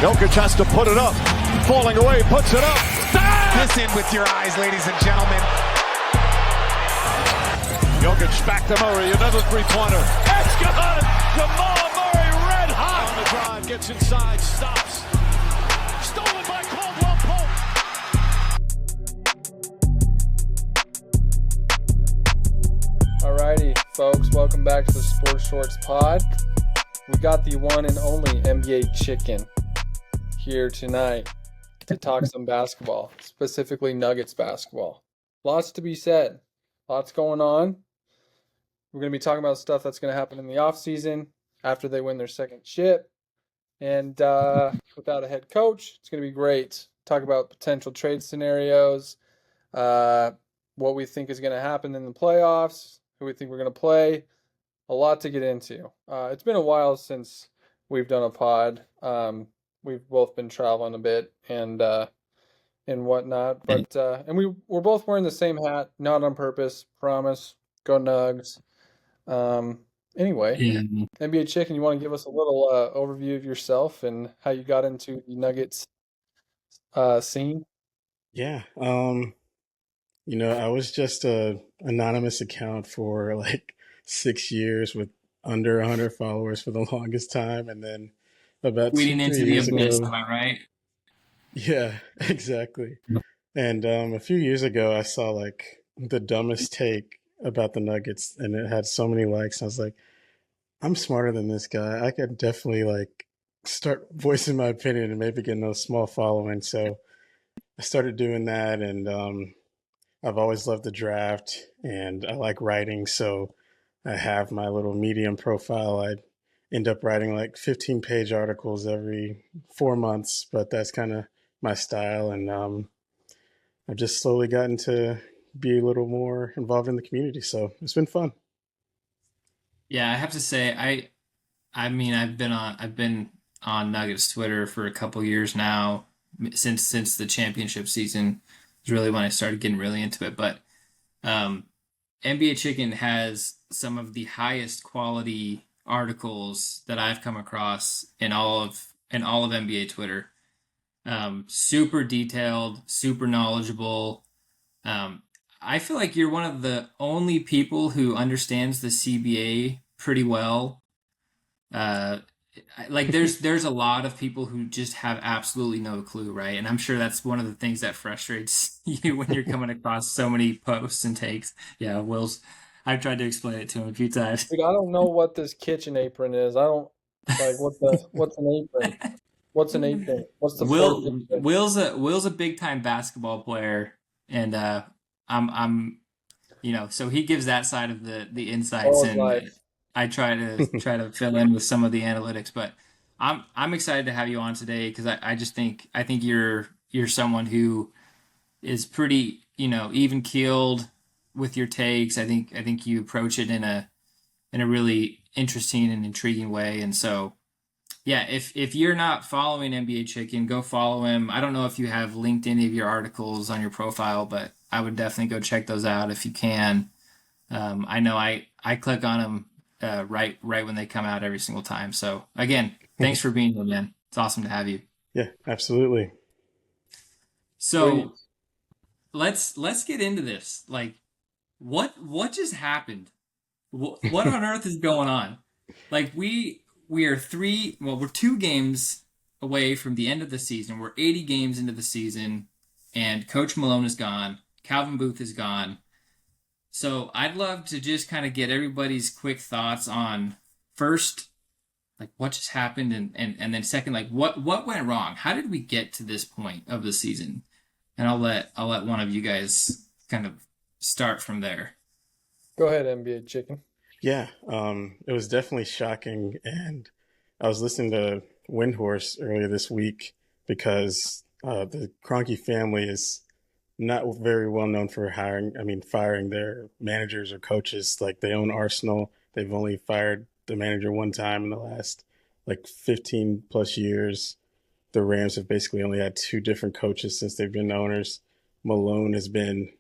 Jokic has to put it up. Falling away, puts it up. This in with your eyes, ladies and gentlemen. Jokic back to Murray, another three-pointer. It's good! Jamal Murray red hot! On the drive, gets inside, stops. Stolen by Caldwell Pope. Alrighty, folks, welcome back to the Sports Shorts Pod. We got the one and only NBA Chicken here tonight to talk some basketball, specifically Nuggets basketball. Lots to be said. Lots going on. We're going to be talking about stuff that's going to happen in the offseason after they win their second chip. And without a head coach, it's going to be great. Talk about potential trade scenarios, what we think is going to happen in the playoffs, who we think we're going to play. A lot to get into. It's been a while since we've done a pod. We've both been traveling a bit and whatnot. But and we're both wearing the same hat, not on purpose. Promise. Go Nugs. Anyway, NBA Chicken, you want to give us a little overview of yourself and how you got into the Nuggets scene? Yeah. I was just a anonymous account for like 6 years with under 100 followers for the longest time, and then about tweeting into the abyss, am I right? Yeah, exactly. And a few years ago, I saw like the dumbest take about the Nuggets, and it had so many likes. I was like, I'm smarter than this guy. I could definitely like start voicing my opinion and maybe getting a small following. So I started doing that, and I've always loved the draft, and I like writing. So I have my little Medium profile. I end up writing like 15-page articles every 4 months, but that's kind of my style. And I've just slowly gotten to be a little more involved in the community. So it's been fun. Yeah, I have to say, I've been on Nuggets Twitter for a couple years now, since the championship season is really when I started getting really into it. But NBA Chicken has some of the highest quality articles that I've come across in all of NBA Twitter. Super detailed, super knowledgeable. I feel like you're one of the only people who understands the CBA pretty well. There's a lot of people who just have absolutely no clue, right? And I'm sure that's one of the things that frustrates you when you're coming across so many posts and takes. Yeah, I've tried to explain it to him a few times. Like, I don't know what this kitchen apron is. I don't like what's an apron. What's an apron? What's the Will's a big time basketball player, and I'm so he gives that side of the insights, and I try to fill in with some of the analytics. But I'm excited to have you on today because I think you're someone who is pretty even keeled with your takes. I think you approach it in a really interesting and intriguing way. And so, yeah, if you're not following NBA Chicken, go follow him. I don't know if you have linked any of your articles on your profile, but I would definitely go check those out if you can. I know I click on them right when they come out every single time. So again, thanks for being here, man. It's awesome to have you. Yeah, absolutely. So let's get into this. Like, what just happened? What on earth is going on? Like we're 2 games away from the end of the season. We're 80 games into the season, and Coach Malone is gone. Calvin Booth is gone. So I'd love to just kind of get everybody's quick thoughts on, first, like what just happened, and then second, like what went wrong? How did we get to this point of the season? And I'll let one of you guys kind of start from there. Go ahead, NBA Chicken. Yeah, it was definitely shocking. And I was listening to Windhorse earlier this week because the Kroenke family is not very well known for firing their managers or coaches. Like, they own Arsenal. They've only fired the manager one time in the last like 15 plus years. The Rams have basically only had 2 different coaches since they've been owners. Malone has been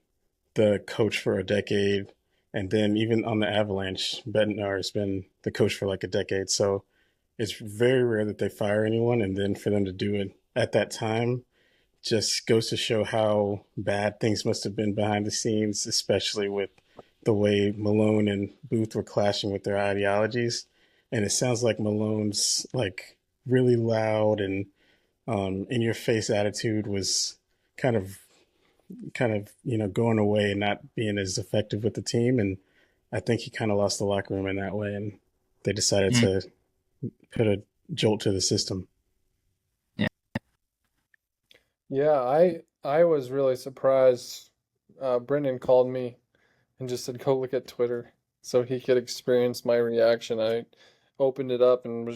the coach for a decade. And then even on the Avalanche, Bednar has been the coach for like a decade. So it's very rare that they fire anyone, and then for them to do it at that time just goes to show how bad things must have been behind the scenes, especially with the way Malone and Booth were clashing with their ideologies. And it sounds like Malone's like really loud and in your face attitude was kind of going away and not being as effective with the team. And I think he kind of lost the locker room in that way, and they decided to put a jolt to the system. Yeah, I was really surprised. Brendan called me and just said, "Go look at Twitter," so he could experience my reaction. I opened it up and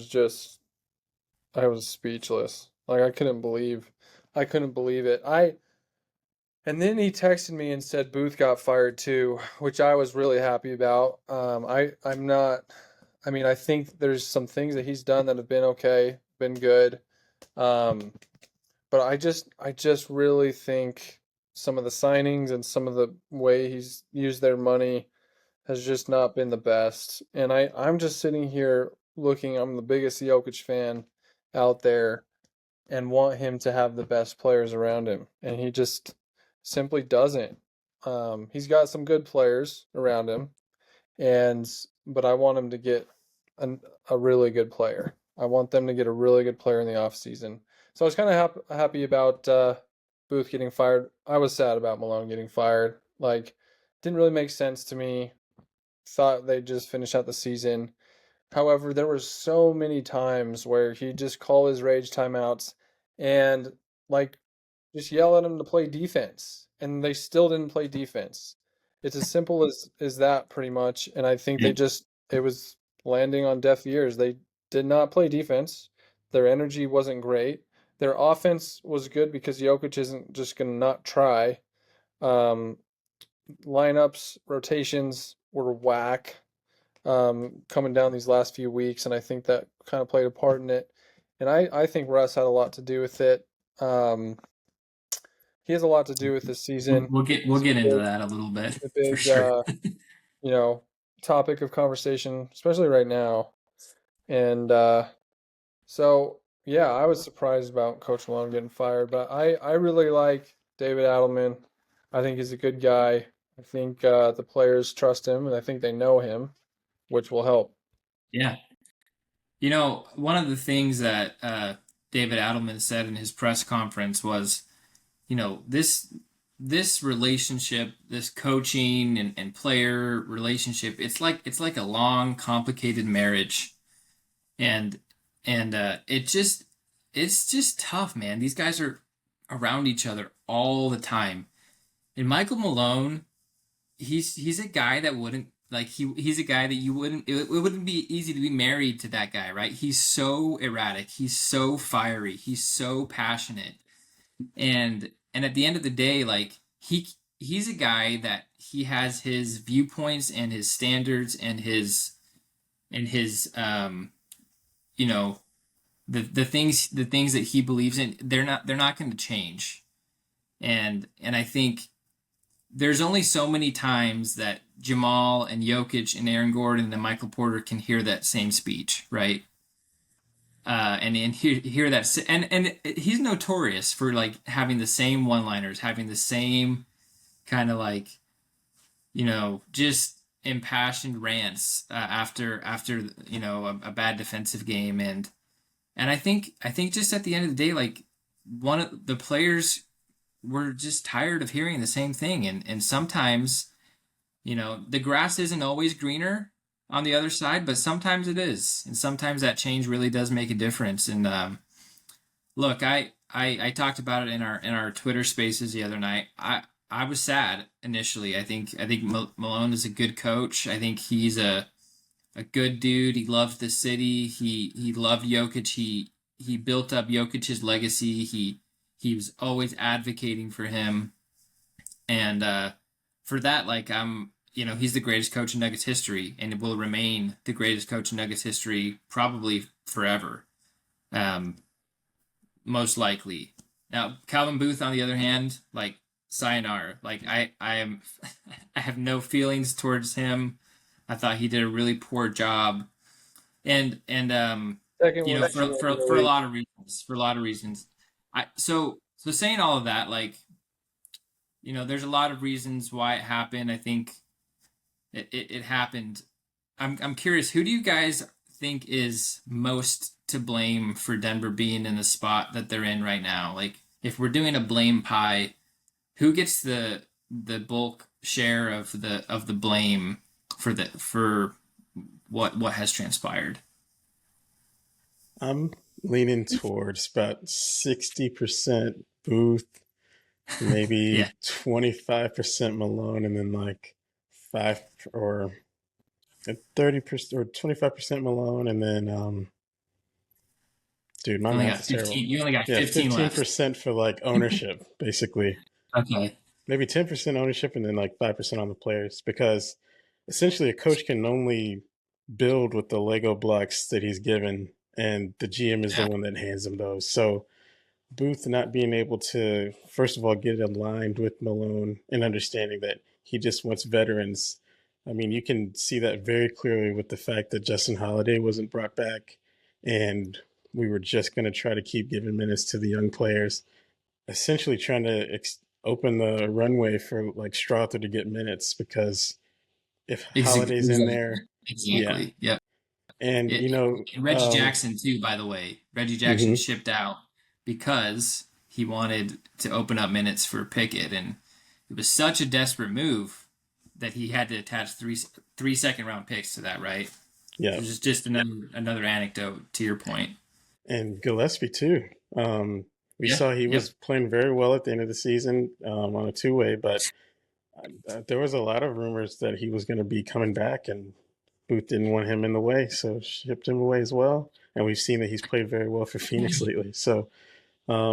I was speechless. Like I couldn't believe it. And then he texted me and said Booth got fired too, which I was really happy about. I'm not. I mean, I think there's some things that he's done that have been okay, been good. Um, but I just really think some of the signings and some of the way he's used their money has just not been the best. And I'm just sitting here looking, I'm the biggest Jokic fan out there and want him to have the best players around him. And he just simply doesn't. He's got some good players around him, and but I want him to get a really good player. I want them to get a really good player in the offseason. So I was kind of happy about Booth getting fired. I was sad about Malone getting fired. Like, didn't really make sense to me. Thought they'd just finish out the season. However, there were so many times where he'd just call his rage timeouts and like just yell at him to play defense, and they still didn't play defense. It's as simple as that pretty much, and I think it was landing on deaf ears. They did not play defense. Their energy wasn't great. Their offense was good because Jokic isn't just going to not try. Um, Lineups, rotations were whack coming down these last few weeks, and I think that kind of played a part in it. And I think Russ had a lot to do with it. He has a lot to do with this season. We'll get into that a little bit The for big, sure. you know, topic of conversation, especially right now. And so, yeah, I was surprised about Coach Malone getting fired, but I really like David Adelman. I think he's a good guy. I think the players trust him, and I think they know him, which will help. Yeah. You know, one of the things that David Adelman said in his press conference was, you know, this relationship, this coaching and player relationship, it's like a long, complicated marriage. And it's just tough, man. These guys are around each other all the time. And Michael Malone, he's a guy that wouldn't like he's a guy that you wouldn't it wouldn't be easy to be married to that guy, right? He's so erratic, he's so fiery, he's so passionate. And at the end of the day, like he's a guy that he has his viewpoints and his standards and his you know the things that he believes in, they're not going to change. And I think there's only so many times that Jamal and Jokic and Aaron Gordon and Michael Porter can hear that same speech, right? And hear that, and he's notorious for like having the same one-liners, having the same kind of like, you know, just impassioned rants after you know a bad defensive game, and I think just at the end of the day, like one of the players were just tired of hearing the same thing, and sometimes, you know, the grass isn't always greener on the other side, but sometimes it is, and sometimes that change really does make a difference. And look, I talked about it in our Twitter Spaces the other night. I was sad initially. I think Malone is a good coach. I think he's a good dude. He loved the city. He loved Jokic. He built up Jokic's legacy. He was always advocating for him, and for that, like you know, he's the greatest coach in Nuggets history, and it will remain the greatest coach in Nuggets history probably forever, most likely. Now, Calvin Booth, on the other hand, like sayonara. Like I am, I have no feelings towards him. I thought he did a really poor job, and Second you know, worst GM in the for a league. lot of reasons. For a lot of reasons. So saying all of that, like, you know, there's a lot of reasons why it happened. I think it happened. I'm curious, who do you guys think is most to blame for Denver being in the spot that they're in right now? Like, if we're doing a blame pie, who gets the bulk share of the blame for what has transpired? I'm leaning towards about 60% Booth, maybe Yeah, 25% Malone, and then like 5 or 30% or 25% Malone, and then dude, my you only math got is terrible. 15. You only got Yeah, 15 left. 15% for like ownership, basically. Okay. Maybe 10% ownership and then like 5% on the players, because essentially a coach can only build with the Lego blocks that he's given, and the GM is the Yeah. one that hands him those. So Booth not being able to, first of all, get aligned with Malone and understanding that he just wants veterans. I mean, you can see that very clearly with the fact that Justin Holiday wasn't brought back, and we were just going to try to keep giving minutes to the young players, essentially trying to open the runway for like Strother to get minutes, because if Holiday's in Exactly. there, yeah. Exactly. Yep. And, It, and Reggie Jackson too, by the way. Reggie Jackson mhm, shipped out because he wanted to open up minutes for Pickett, and it was such a desperate move that he had to attach three second round picks to that. Right? yeah. So just another anecdote to your point. And Gillespie too. We Yeah. saw he Yep. was playing very well at the end of the season on a two-way, but there was a lot of rumors that he was going to be coming back, and Booth didn't want him in the way, so shipped him away as well. And we've seen that he's played very well for Phoenix lately. So,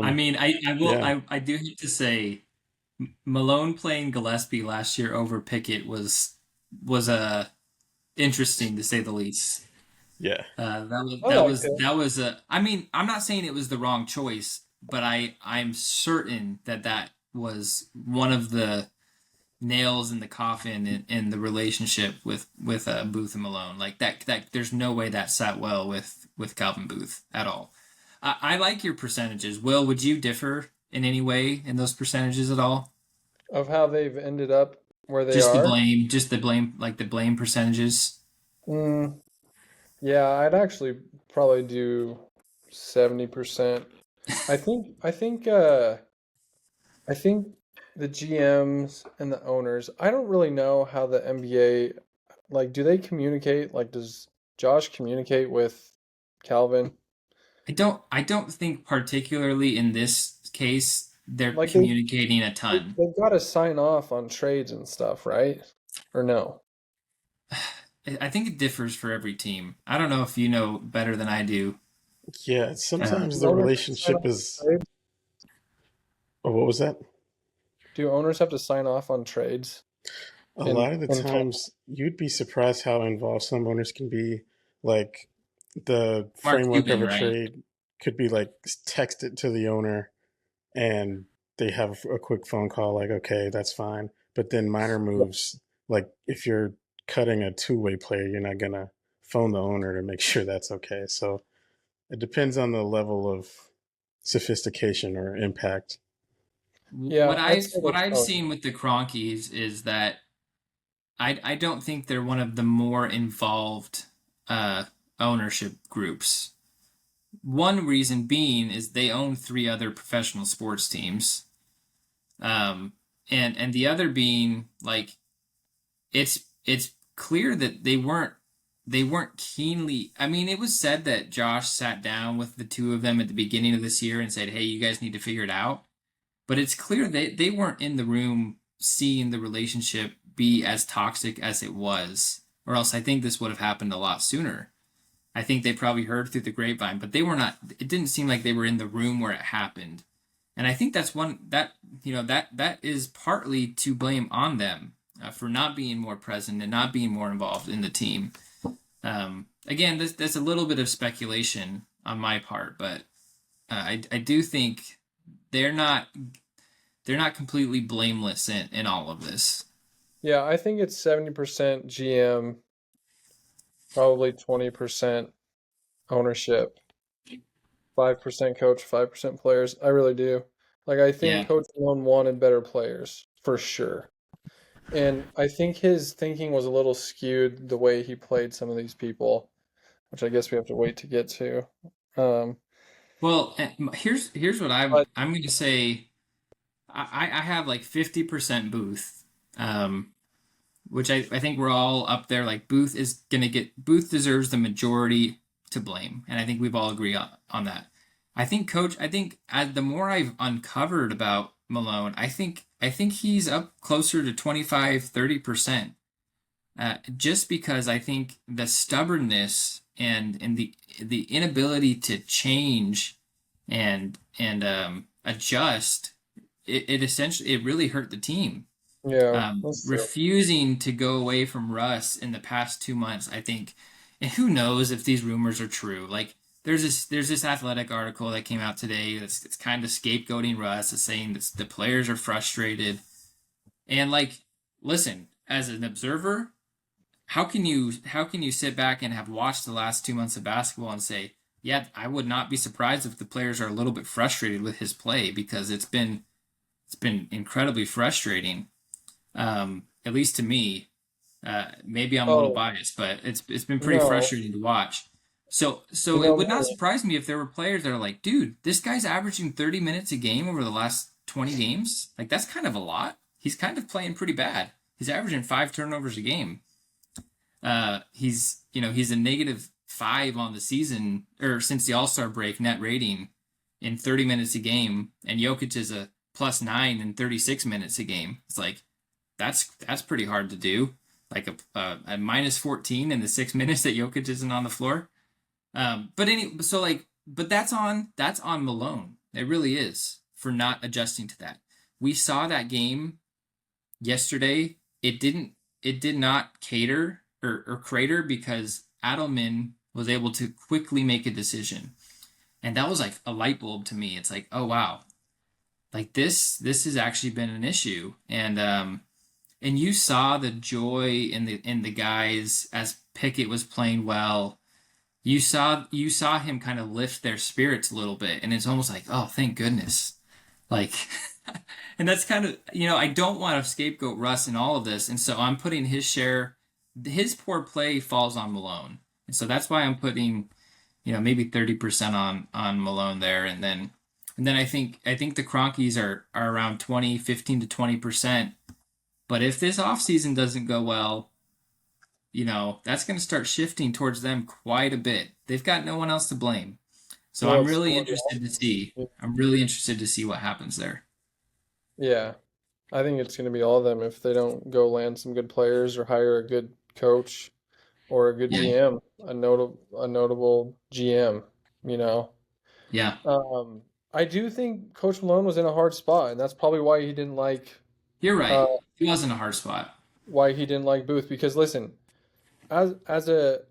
I um, mean, yeah, I do have to say, Malone playing Gillespie last year over Pickett was interesting to say the least. yeah, I liked it. That was a. I mean, I'm not saying it was the wrong choice, but I'm certain that that was one of the nails in the coffin in the relationship with Booth and Malone. Like that there's no way that sat well with Calvin Booth at all. I like your percentages. Will, would you differ in any way in those percentages at all? Of how they've ended up where they are. Just the blame, like the blame percentages. Mm, yeah, I'd actually probably do 70%. I think the GMs and the owners, I don't really know how the NBA, like, do they communicate? Like, does Josh communicate with Calvin? I don't think particularly in this case they're Like communicating a ton. they've got to sign off on trades and stuff, right? Or no? I think it differs for every team. I don't know if you know better than I do. yeah. Uh, Sometimes Do the owners have to sign relationship off is. on trades? Oh, what was that? Do owners have to sign off on trades A in lot of the in times, you'd be surprised how involved some owners can be. Like the Mark framework of Cuban, a right? trade could be like texted to the owner, and they have a quick phone call, like, okay, that's fine. But then minor moves, like if you're cutting a two-way player, you're not gonna phone the owner to make sure that's okay. So it depends on the level of sophistication or impact. Yeah, I'd say What that's I've probably seen with the Cronkies is that I don't think they're one of the more involved uh, ownership groups. One reason being is they own three other professional sports teams, and the other being like it's clear that they weren't keenly. I mean, it was said that Josh sat down with the two of them at the beginning of this year and said, "Hey, you guys need to figure it out." But it's clear they weren't in the room seeing the relationship be as toxic as it was, or else I think this would have happened a lot sooner. I think they probably heard through the grapevine, but they were not. It didn't seem like they were in the room where it happened, and I think that's one that that is partly to blame on them for not being more present and not being more involved in the team. Again, that's a little bit of speculation on my part, but I do think they're not they're not completely blameless in all of this. yeah, I think it's 70% GM, probably 20% ownership. 5% coach, 5% players. I really do. Like, I think Yeah. Coach Malone wanted better players, for sure. And I think his thinking was a little skewed the way he played some of these people, which I guess we have to wait to get to. Um, Well, here's what but I'm going to say. I have like 50% Booth, which I think we're all up there. Like Booth deserves the majority to blame, and I think we've all agreed on that. I think as the more I've uncovered about Malone, I think he's up closer to 25-30%. Just because I think the stubbornness and the inability to change and adjust, it essentially it really hurt the team. yeah, that's true. Refusing to go away from Russ in the past 2 months, I think, and who knows if these rumors are true. Like there's this athletic article that came out today that's it's kind of scapegoating Russ, it's saying that the players are frustrated. And like, listen, as an observer, how can you sit back and have watched the last 2 months of basketball and say, yeah, I would not be surprised if the players are a little bit frustrated with his play because it's been incredibly frustrating. At least to me. Maybe I'm a little Oh, biased, but it's been pretty no, frustrating to watch. you So it know would not me. surprise me if there were players that are like, dude, this guy's averaging 30 minutes a game over the last 20 games. Like that's kind of a lot. He's kind of playing pretty bad. He's averaging 5 turnovers a game. He's a -5 on the season or since the All-Star break net rating in 30 minutes a game, and Jokic is a +9 in 36 minutes a game. It's like that's pretty hard to do. Like a -14 in the 6 minutes that Jokic isn't on the floor. But that's on Malone. It really is for not adjusting to that. We saw that game yesterday. It did not cater or crater because Adelman was able to quickly make a decision. And that was like a light bulb to me. It's like, oh wow, like this has actually been an issue. And you saw the joy in the guys as Pickett was playing well. You saw him kind of lift their spirits a little bit, and it's almost like, oh, thank goodness. Like, and that's kind of, I don't want to scapegoat Russ in all of this. And so I'm putting his poor play falls on Malone. And so that's why I'm putting, maybe 30% on Malone there. And then I think the Cronkies are around 15 to 20%. But if this offseason doesn't go well, that's going to start shifting towards them quite a bit. They've got no one else to blame. So No, I'm it's really going interested to see. to I'm really interested to see what happens there. yeah. I think it's going to be all of them if they don't go land some good players or hire a good coach or a good Yeah. GM, a notable GM, you know. Yeah. Um, I do think Coach Malone was in a hard spot, and that's probably why he didn't like You're uh, right. He was in a hard spot. Booth. Because listen, as a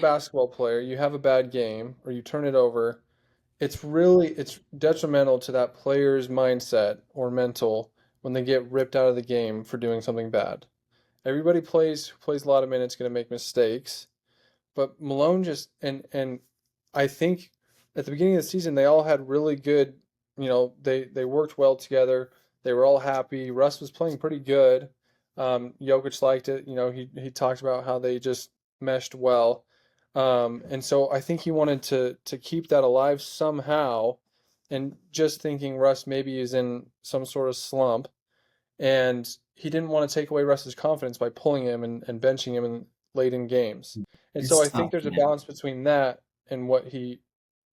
basketball player, you have a bad game or you turn it over, it's detrimental to that player's mindset or mental when they get ripped out of the game for doing something bad. Everybody plays a lot of minutes going to make mistakes, but Malone just and I think at the beginning of the season they all had really good, they worked well together. They were all happy. Russ was playing pretty good. Jokic liked it. He talked about how they just meshed well. And so I think he wanted to keep that alive somehow, and just thinking Russ maybe is in some sort of slump, and he didn't want to take away Russ's confidence by pulling him and benching him late in games. And so It's I think tough, there's a man. balance between that and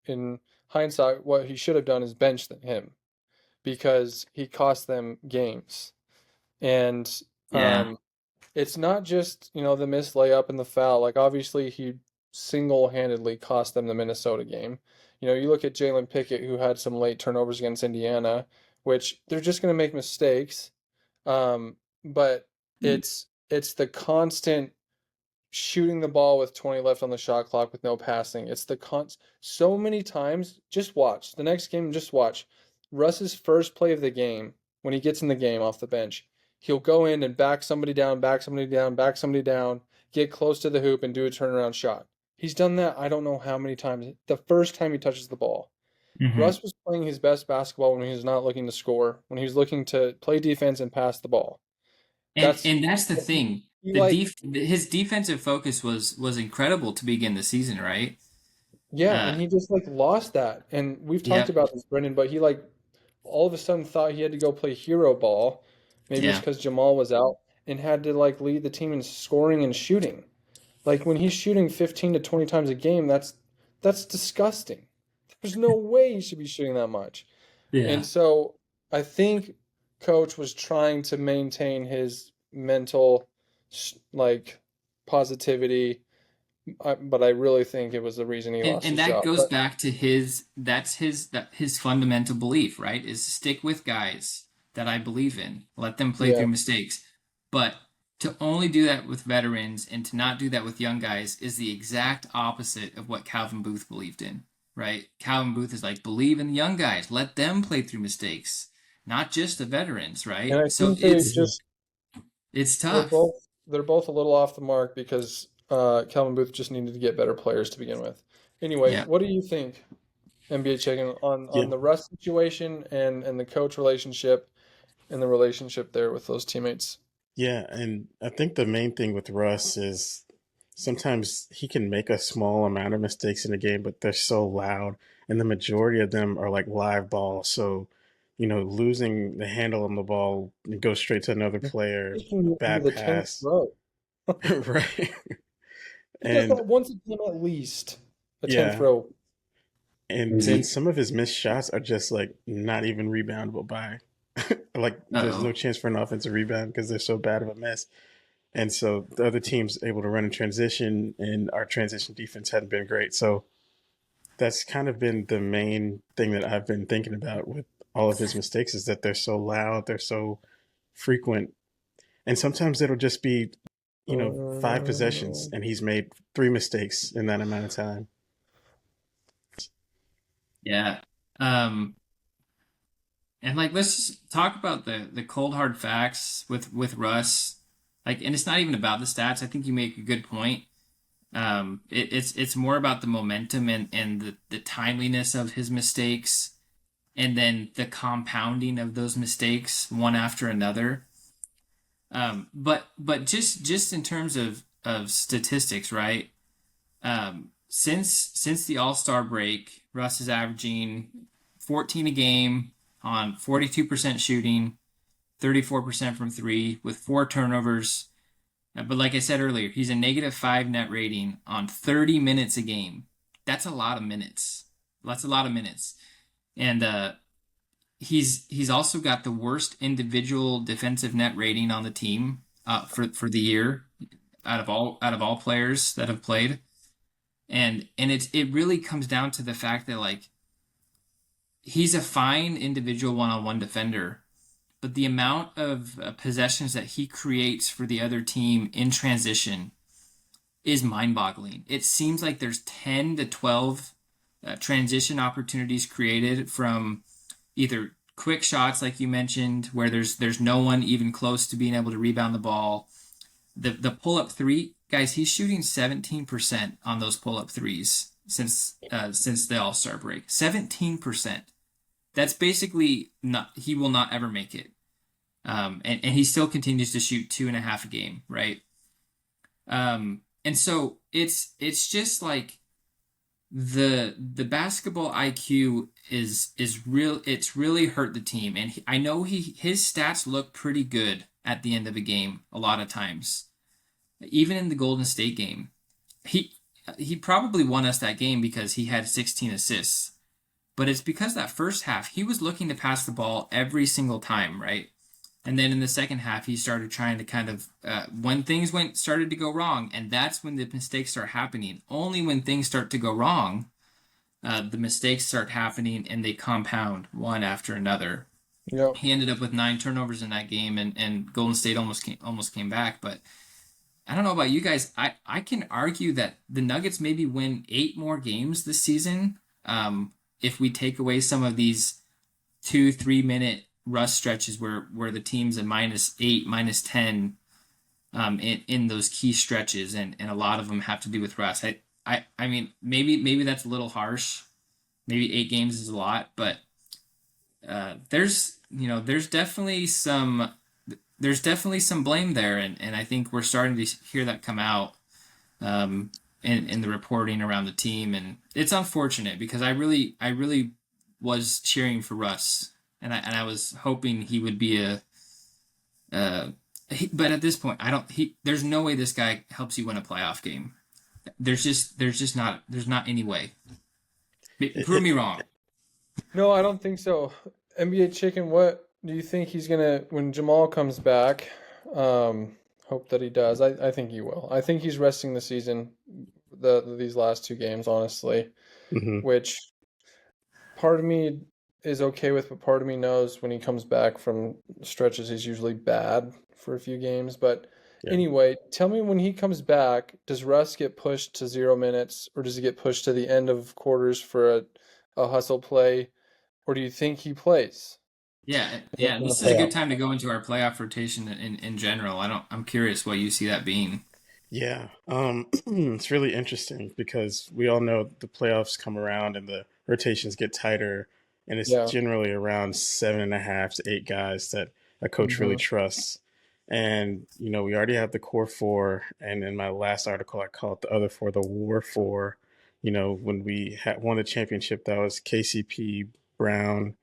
in hindsight, what he should have done is bench him because he cost them games. And Yeah. it's not just, the missed layup and the foul. Like, obviously, he single-handedly cost them the Minnesota game. You look at Jalen Pickett, who had some late turnovers against Indiana, which they're just going to make mistakes. But it's the constant shooting the ball with 20 left on the shot clock with no passing. It's so many times. Just watch the next game. Just watch Russ's first play of the game when he gets in the game off the bench. He'll go in and back somebody down, back somebody down, back somebody down, get close to the hoop and do a turnaround shot. He's done that I don't know how many times. The first time he touches the ball. Mm-hmm. Russ was playing his best basketball when he was not looking to score, when he was looking to play defense and pass the ball. And that's the thing. He His defensive focus was incredible to begin the season, right? yeah, and he just like lost that. And we've talked Yep. about this, Brendan, but he like all of a sudden thought he had to go play hero ball. Maybe it's Yeah. because Jamal was out and had to like lead the team in scoring and shooting. Like when he's shooting 15 to 20 times a game, that's disgusting. There's no way he should be shooting that much. Yeah. And so I think coach was trying to maintain his mental like positivity, but I really think it was the reason he lost And his that job. goes back to his fundamental belief, right? Is stick with guys that I believe in. Let them play through mistakes. But to only do that with veterans and to not do that with young guys is the exact opposite of what Calvin Booth believed in, right? Calvin Booth is like, believe in the young guys. Let them play through mistakes, not just the veterans, right? And I So think it's they're tough. both a little off the mark because Calvin Booth just needed to get better players to begin with. Anyway, Yeah. what do you think, NBA Chicken, on Yeah. the Russ situation and the coach relationship and the relationship there with those teammates? Yeah, and I think the main thing with Russ is sometimes he can make a small amount of mistakes in a game, but they're so loud, and the majority of them are like live balls. So, losing the handle on the ball and go straight to another player, Taking a you into bad the 10th pass, row. right? He does And that once a game at least. A 10th yeah, row. and some of his missed shots are just like not even reboundable by, like there's no Uh-oh. chance for an offensive rebound because they're so bad of a miss. And so the other team's able to run in transition, and our transition defense hadn't been great. So that's kind of been the main thing that I've been thinking about with all of his mistakes is that they're so loud, they're so frequent. And sometimes it'll just be, 5 possessions, and he's made 3 mistakes in that amount of time. Yeah. Um, and like let's just talk about the cold hard facts with Russ. Like, and it's not even about the stats. I think you make a good point. It's more about the momentum and the timeliness of his mistakes, and then the compounding of those mistakes one after another. But just in terms of statistics, right? Since the All-Star break, Russ is averaging 14 a game on 42% shooting, 34% from three, with 4 turnovers. But like I said earlier, he's a -5 net rating on 30 minutes a game. That's a lot of minutes. That's a lot of minutes. And he's also got the worst individual defensive net rating on the team for the year out of all players that have played. And it really comes down to the fact that like he's a fine individual one-on-one defender, but the amount of possessions that he creates for the other team in transition is mind-boggling. It seems like there's 10 to 12 transition opportunities created from either quick shots, like you mentioned, where there's no one even close to being able to rebound the ball. The pull-up three, guys, he's shooting 17% on those pull-up threes since the All-Star break. 17%. That's basically not. He will not ever make it. And he still continues to shoot 2.5 a game, right? And so it's just like the basketball IQ is real. It's really hurt the team, and I know his stats look pretty good at the end of a game a lot of times. Even in the Golden State game, he probably won us that game because he had 16 assists. But it's because that first half he was looking to pass the ball every single time, right? And then in the second half, he started trying to kind of when things started to go wrong, and that's when the mistakes start happening. Only when things start to go wrong, the mistakes start happening, and they compound one after another. Yep. He ended up with 9 turnovers in that game, and Golden State almost came back. But I don't know about you guys. I can argue that the Nuggets maybe win 8 more games this season if we take away some of these 2-3 minute rust stretches where the team's at -8, -10 in those key stretches, and a lot of them have to do with rust. I mean, maybe that's a little harsh. Maybe 8 games is a lot, but there's definitely some blame there, and I think we're starting to hear that come out in the reporting around the team, and it's unfortunate because I really was cheering for Russ, and I was hoping he would be but at this point, I don't. There's no way this guy helps you win a playoff game. There's not any way. Prove me wrong. No, I don't think so. NBA Chicken, what do you think he's gonna when Jamal comes back? Hope that he does. I think he will. I think he's resting the season, these last 2 games, honestly, Hmm. which part of me is okay with, but part of me knows when he comes back from stretches, he's usually bad for a few games. But Yeah. anyway, tell me when he comes back, does Russ get pushed to 0 minutes, or does he get pushed to the end of quarters for a hustle play, or do you think he plays Yeah, in yeah. the This is a good playoffs? time to go into our playoff rotation in general. I'm curious what you see that being. Yeah, it's really interesting because we all know the playoffs come around and the rotations get tighter, and it's Yeah. generally around 7.5 to 8 guys that a coach really Hmm. trusts. And we already have the core four, and in my last article, I call it the other four, the war four. When we had won the championship, that was KCP, Brown,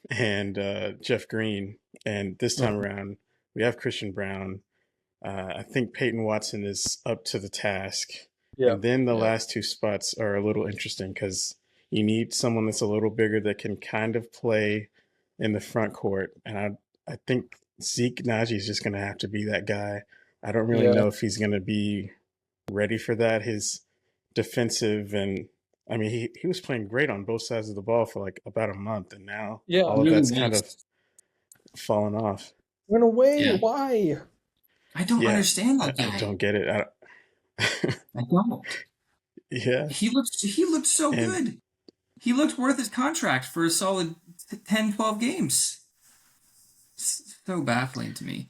and Jeff Green. And this time Hmm. around, we have Christian Brown. I think Peyton Watson is up to the task. Yeah. And then the Yeah. last 2 spots are a little interesting because you need someone that's a little bigger that can kind of play in the front court. And I think Zeke Naji is just going to have to be that guy. I don't really Yeah. know if he's going to be ready for that. His defensive and I mean, he was playing great on both sides of the ball for like about a month, and now Yeah. all He of really that's kind of was. fallen off. Went away. Yeah, Why? I don't Yeah, understand that I guy. don't get it. I don't. Yeah, He looked so and good. He looked worth his contract for a solid 10, 12 games. So baffling to me.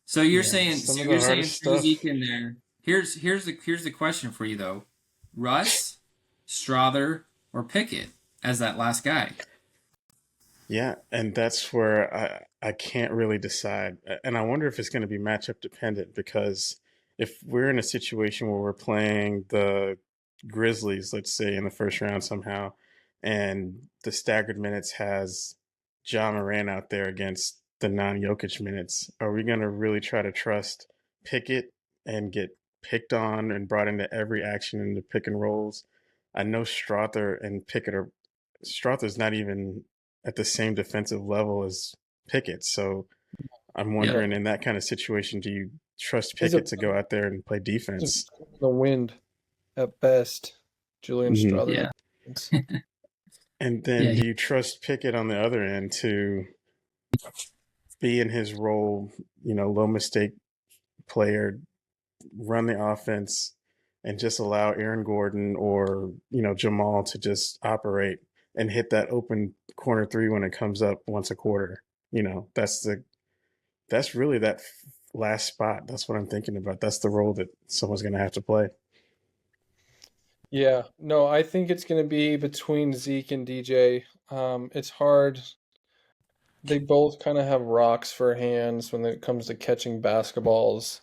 So you're yeah, saying some so of the you're saying hardest throw Zeke stuff. in there. Here's the question for you though. Russ, Strother, or Pickett as that last guy. Yeah, and that's where I can't really decide. And I wonder if it's going to be matchup dependent because if we're in a situation where we're playing the Grizzlies, let's say in the first round somehow, and the staggered minutes has Ja Moran out there against the non-Jokic minutes, are we going to really try to trust Pickett and get picked on and brought into every action in the pick and rolls? I know Strother and Pickett are Strother's not even at the same defensive level as Pickett. So I'm Yep. wondering in that kind of situation, do you trust He's a Pickett to go out there and play defense? the wind at best. Julian Hmm. Strother. Yeah. And then Yeah. do you trust Pickett on the other end to be in his role, low mistake player, run the offense, and just allow Aaron Gordon or, Jamal to just operate and hit that open corner three when it comes up once a quarter? That's really that last spot. That's what I'm thinking about. That's the role that someone's going to have to play. Yeah. No, I think it's going to be between Zeke and DJ. It's hard. They both kind of have rocks for hands when it comes to catching basketballs.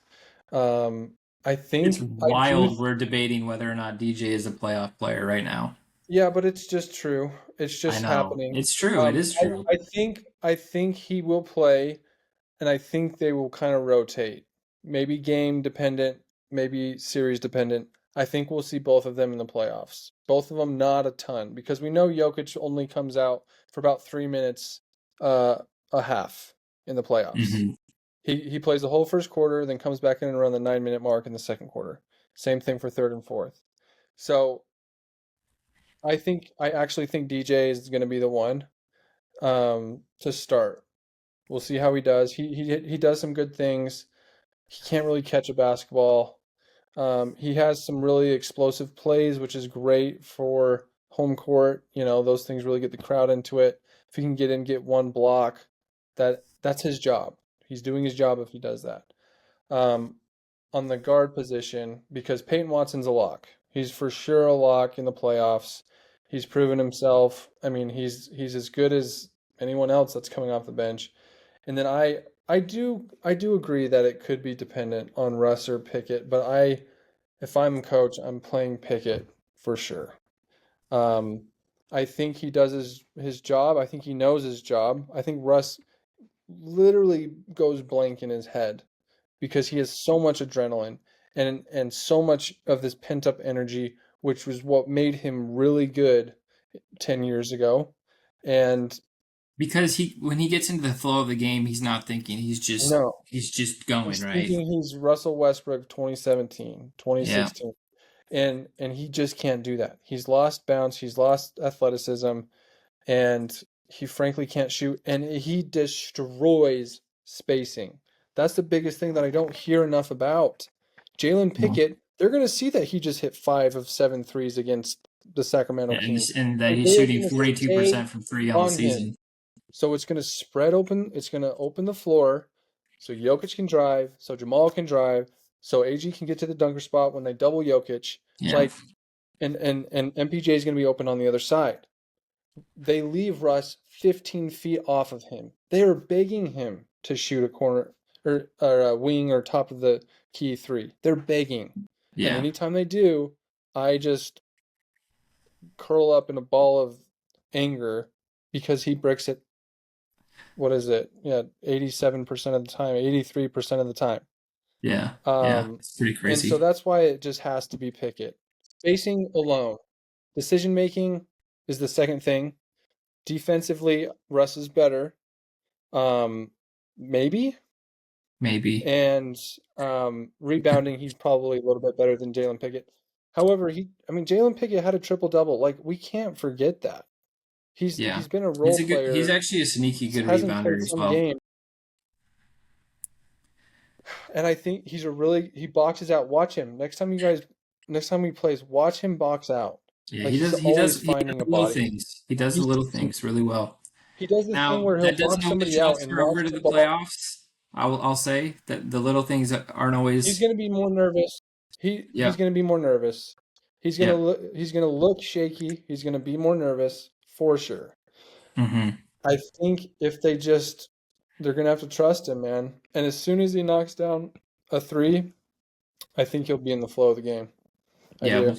Um, It's I do. wild we're debating whether or not DJ is a playoff player right now. Yeah, but it's just true. It's I just know. happening. It's true. It is true. I think he will play, and I think they will kind of rotate. Maybe game dependent, maybe series dependent. I think we'll see both of them in the playoffs. Both of them not a ton because we know Jokic only comes out for about 3 minutes uh, a half in the playoffs. Hmm. He plays the whole first quarter, then comes back in around the 9 minute mark in the second quarter. Same thing for third and fourth. So I actually think DJ is going to be the one to start. We'll see how he does. He does some good things. He can't really catch a basketball. He has some really explosive plays, which is great for home court. Those things really get the crowd into it. If he can get in, get one block, that's his job. He's doing his job if he does that. Um, on the guard position because Peyton Watson's a lock. He's for sure a lock in the playoffs. He's proven himself. I mean, he's as good as anyone else that's coming off the bench. And then I do agree that it could be dependent on Russ or Pickett, but if I'm coach, I'm playing Pickett for sure. I think he does his job. I think he knows his job. I think Russ literally goes blank in his head because he has so much adrenaline and so much of this pent up energy, which was what made him really good 10 years ago. And Because when he gets into the flow of the game, he's not thinking. no, He's just going, he's right? thinking he's Russell Westbrook 2017, Yeah. 2016. And he just can't do that. He's lost bounce, he's lost athleticism, and he frankly can't shoot, and he destroys spacing. That's the biggest thing that I don't hear enough about. Jalen Pickett, they're going to see that he just hit 5 of 7 threes against the Sacramento Yeah, Kings. and that And he's they are shooting going to 42% stay from three on the on him. season. So it's going to spread open. It's going to open the floor so Jokic can drive, so Jamal can drive, so AG can get to the dunker spot when they double Jokic. Yeah. Like, and MPJ is going to be open on the other side. They leave Russ 15 feet off of him. They are begging him to shoot a corner or a wing or top of the key three. They're begging. Yeah. And anytime they do, I just curl up in a ball of anger because he bricks it. What is it? Yeah, 87% of the time, 83% of the time. Yeah. Yeah. It's pretty And crazy. so that's why it just has to be Pickett. Spacing alone. Decision making is the second thing. Defensively, Russ is better. Maybe. And rebounding, he's probably a little bit better than Jalen Pickett. However, Jalen Pickett had a triple-double. Like, we can't forget that. He's been a role player. He's actually a sneaky good hasn't rebounder played as some well. game. And I think he boxes out. Watch him. Next time he plays, watch him box out. Yeah, Like, he does finding a little body. things. He does the little things really well. He does this thing Now, where he'll that doesn't box always somebody out and transfer over watch to the the ball. playoffs. I'll say that the little things aren't always. He's going to be more nervous. He's going to be more nervous. He's going to look shaky. He's going to be more nervous for sure. Mm-hmm. I think if they're going to have to trust him, man. And as soon as he knocks down a three, I think he'll be in the flow of the game. I do.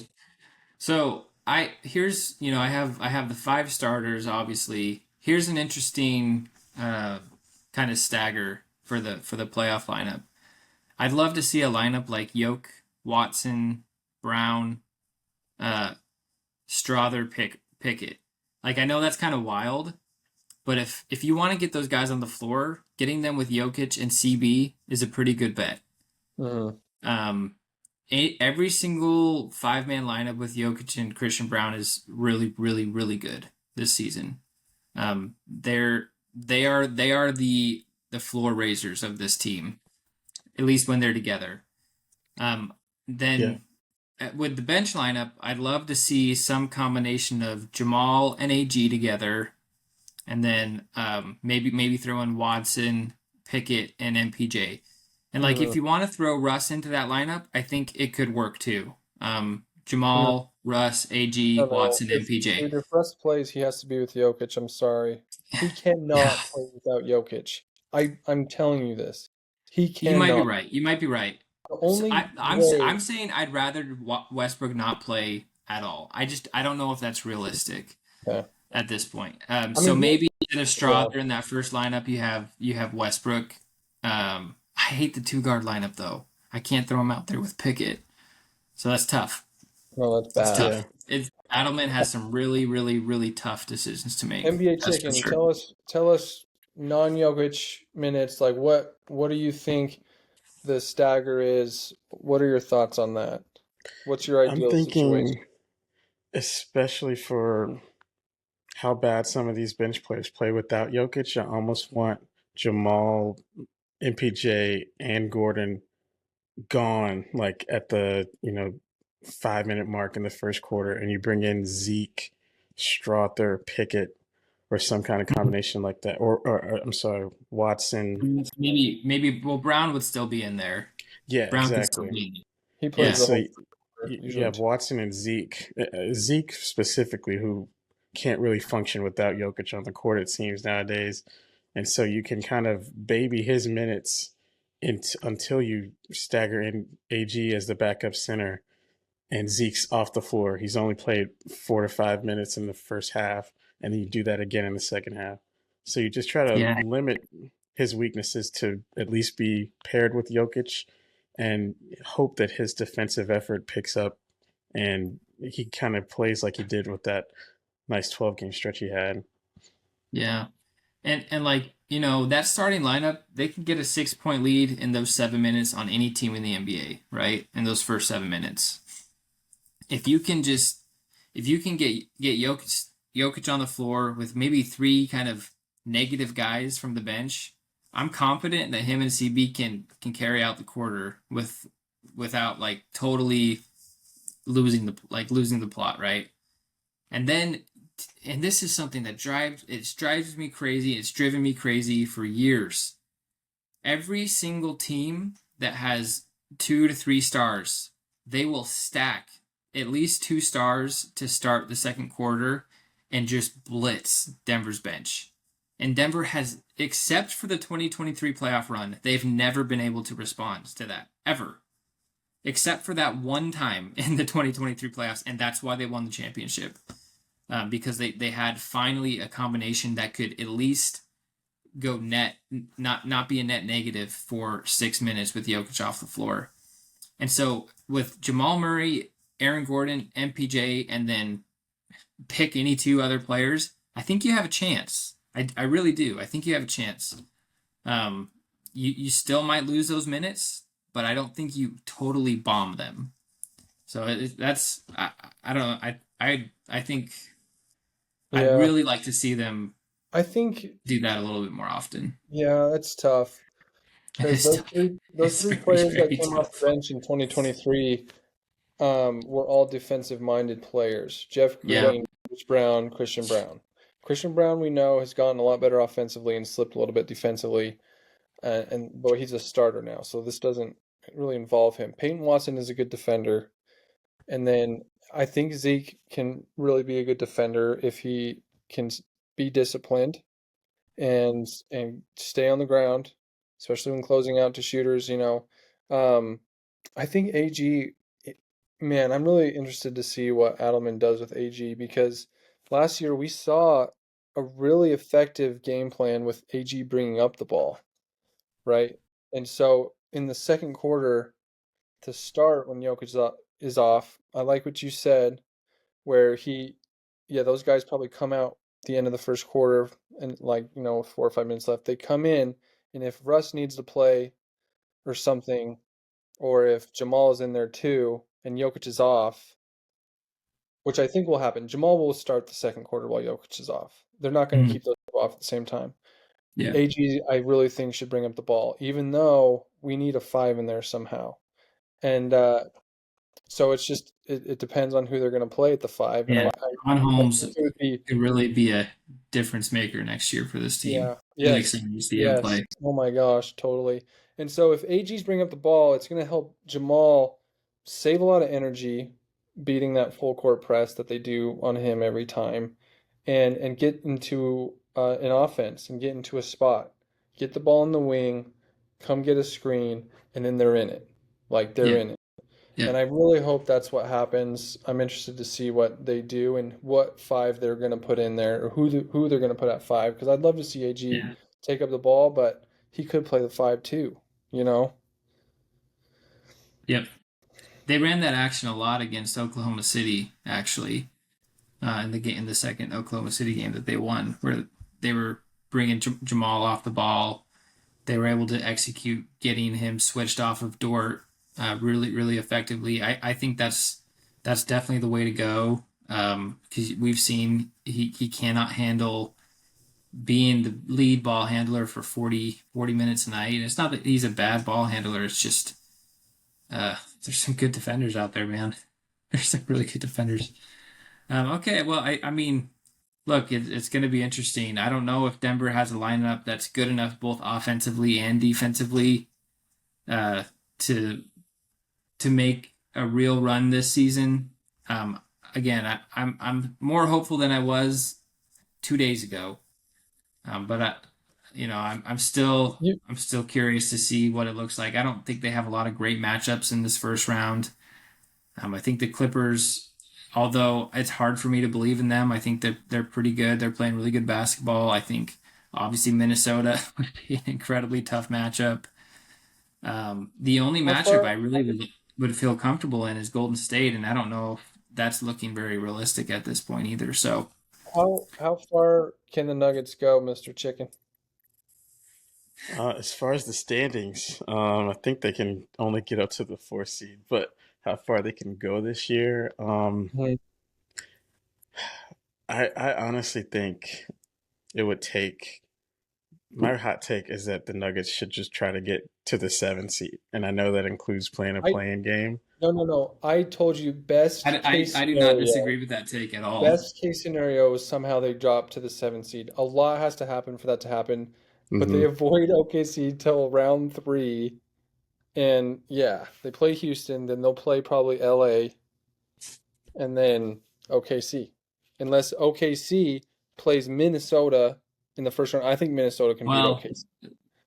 So I have the 5 starters. Obviously, here's an interesting kind of stagger for the playoff lineup. I'd love to see a lineup like Yoke, Watson, Brown, Strother, Pickett. Like, I know that's kind of wild, but if you want to get those guys on the floor, getting them with Jokic and CB is a pretty good bet. Mm-hmm. Every single 5-man lineup with Jokic and Christian Brown is really, really, really good this season. They are the floor raisers of this team, at least when they're together. With the bench lineup, I'd love to see some combination of Jamal and AG together, and then maybe throw in Watson, Pickett, and MPJ. And if you want to throw Russ into that lineup, I think it could work too. Jamal, Russ, AG, Watson, MPJ. If Russ plays, he has to be with Jokic. I'm sorry. He cannot play without Jokic. I'm telling you this. He cannot. You might be right. I'm saying I'd rather Westbrook not play at all. I don't know if that's realistic at this point. So maybe instead of Strother in that first lineup, you have Westbrook. I hate the 2-guard lineup though. I can't throw him out there with Pickett, so that's tough. No, that's bad. It's tough. Adelman has some really, really, really tough decisions to make. NBA Chicken, sure. Tell us non-Jokic minutes. Like, what do you think the stagger is? What are your thoughts on that? What's your ideal situation? Especially for how bad some of these bench players play without Jokic, I almost want Jamal, MPJ, and Gordon gone like at the 5-minute mark in the first quarter, and you bring in Zeke, Strother, Pickett, or some kind of combination like that, or I'm sorry, Watson. Maybe Brown would still be in there. Yeah, Brown can still exactly. lead. He Yeah. plays And the so whole you usually. have Watson and Zeke. Zeke specifically, who can't really function without Jokic on the court, it seems nowadays. And so you can kind of baby his minutes until you stagger in AG as the backup center and Zeke's off the floor. He's only played 4 to 5 minutes in the first half, and then you do that again in the second half. So you just try to Yeah. limit his weaknesses to at least be paired with Jokic and hope that his defensive effort picks up and he kind of plays like he did with that nice 12-game stretch he had. Yeah. And like, that starting lineup, they can get a 6-point lead in those 7 minutes on any team in the NBA, right? In those first 7 minutes. If you can get Jokic on the floor with maybe three kind of negative guys from the bench, I'm confident that him and CB can carry out the quarter without like totally losing the plot, right? And this is something that drives me crazy. It's driven me crazy for years. Every single team that has 2 to 3 stars, they will stack at least 2 stars to start the second quarter and just blitz Denver's bench. And Denver has, except for the 2023 playoff run, they've never been able to respond to that, ever. Except for that one time in the 2023 playoffs, and that's why they won the championship. Because they had finally a combination that could at least go net, not be a net negative for 6 minutes with Jokic off the floor. And so with Jamal Murray, Aaron Gordon, MPJ, and then pick any 2 other players, I think you have a chance. I really do. I think you have a chance. You still might lose those minutes, but I don't think you totally bomb them. So that's I don't know. I think I'd really like to see them. I think do that a little bit more often. Yeah, it's tough because those three very, players that very came off tough. the bench in 2023 were all defensive-minded players. Jeff Yeah. Green, Bruce Brown, Christian Brown. Christian Brown, we know, has gotten a lot better offensively and slipped a little bit defensively, but he's a starter now, so this doesn't really involve him. Peyton Watson is a good defender, and then I think Zeke can really be a good defender if he can be disciplined and stay on the ground, especially when closing out to shooters. I think AG, man, I'm really interested to see what Adelman does with AG because last year we saw a really effective game plan with AG bringing up the ball, right? And so in the second quarter to start when Jokic is off, I like what you said, where those guys probably come out the end of the first quarter and 4 or 5 minutes left. They come in, and if Russ needs to play or something, or if Jamal is in there too and Jokic is off, which I think will happen. Jamal will start the second quarter while Jokic is off. They're not going to keep those off at the same time. Yeah. AG, I really think, should bring up the ball, even though we need a 5 in there somehow. And so it's just it depends on who they're going to play at the 5. Yeah. On Holmes it would be could really be a difference maker next year for this team. Really excited to see him play. Oh my gosh, totally. And so if AG's bring up the ball, it's going to help Jamal save a lot of energy beating that full court press that they do on him every time and get into an offense and get into a spot. Get the ball in the wing, come get a screen, and then they're in it. Like they're in it. Yeah. And I really hope that's what happens. I'm interested to see what they do and what 5 they're going to put in there, or who they're going to put at 5. Because I'd love to see AG take up the ball, but he could play the 5 too. Yep. They ran that action a lot against Oklahoma City, actually, in the second Oklahoma City game that they won, where they were bringing Jamal off the ball. They were able to execute getting him switched off of Dort really, really effectively. I think that's definitely the way to go because we've seen he cannot handle being the lead ball handler for 40 minutes a night. And it's not that he's a bad ball handler. It's just there's some good defenders out there, man. There's some really good defenders. Okay, well, I mean, look, it's going to be interesting. I don't know if Denver has a lineup that's good enough both offensively and defensively to make a real run this season. Again, I'm more hopeful than I was 2 days ago. But I'm still curious to see what it looks like. I don't think they have a lot of great matchups in this first round. I think the Clippers, although it's hard for me to believe in them, I think that they're pretty good. They're playing really good basketball. I think obviously Minnesota would be an incredibly tough matchup. The only matchup I really would feel comfortable in is Golden State, and I don't know if that's looking very realistic at this point either. So, how far can the Nuggets go, Mr. Chicken? As far as the standings, I think they can only get up to the 4th seed, but how far they can go this year, I honestly think it would take. My hot take is that the Nuggets should just try to get to the 7th seed, and I know that includes playing a playing game. No. I told you best case I do scenario. not disagree with that take at all. Best case scenario is somehow they drop to the 7th seed. A lot has to happen for that to happen, but they avoid OKC till round 3. And yeah, they play Houston, then they'll play probably LA, and then OKC. Unless OKC plays Minnesota in the first round. I think Minnesota can beat OKC.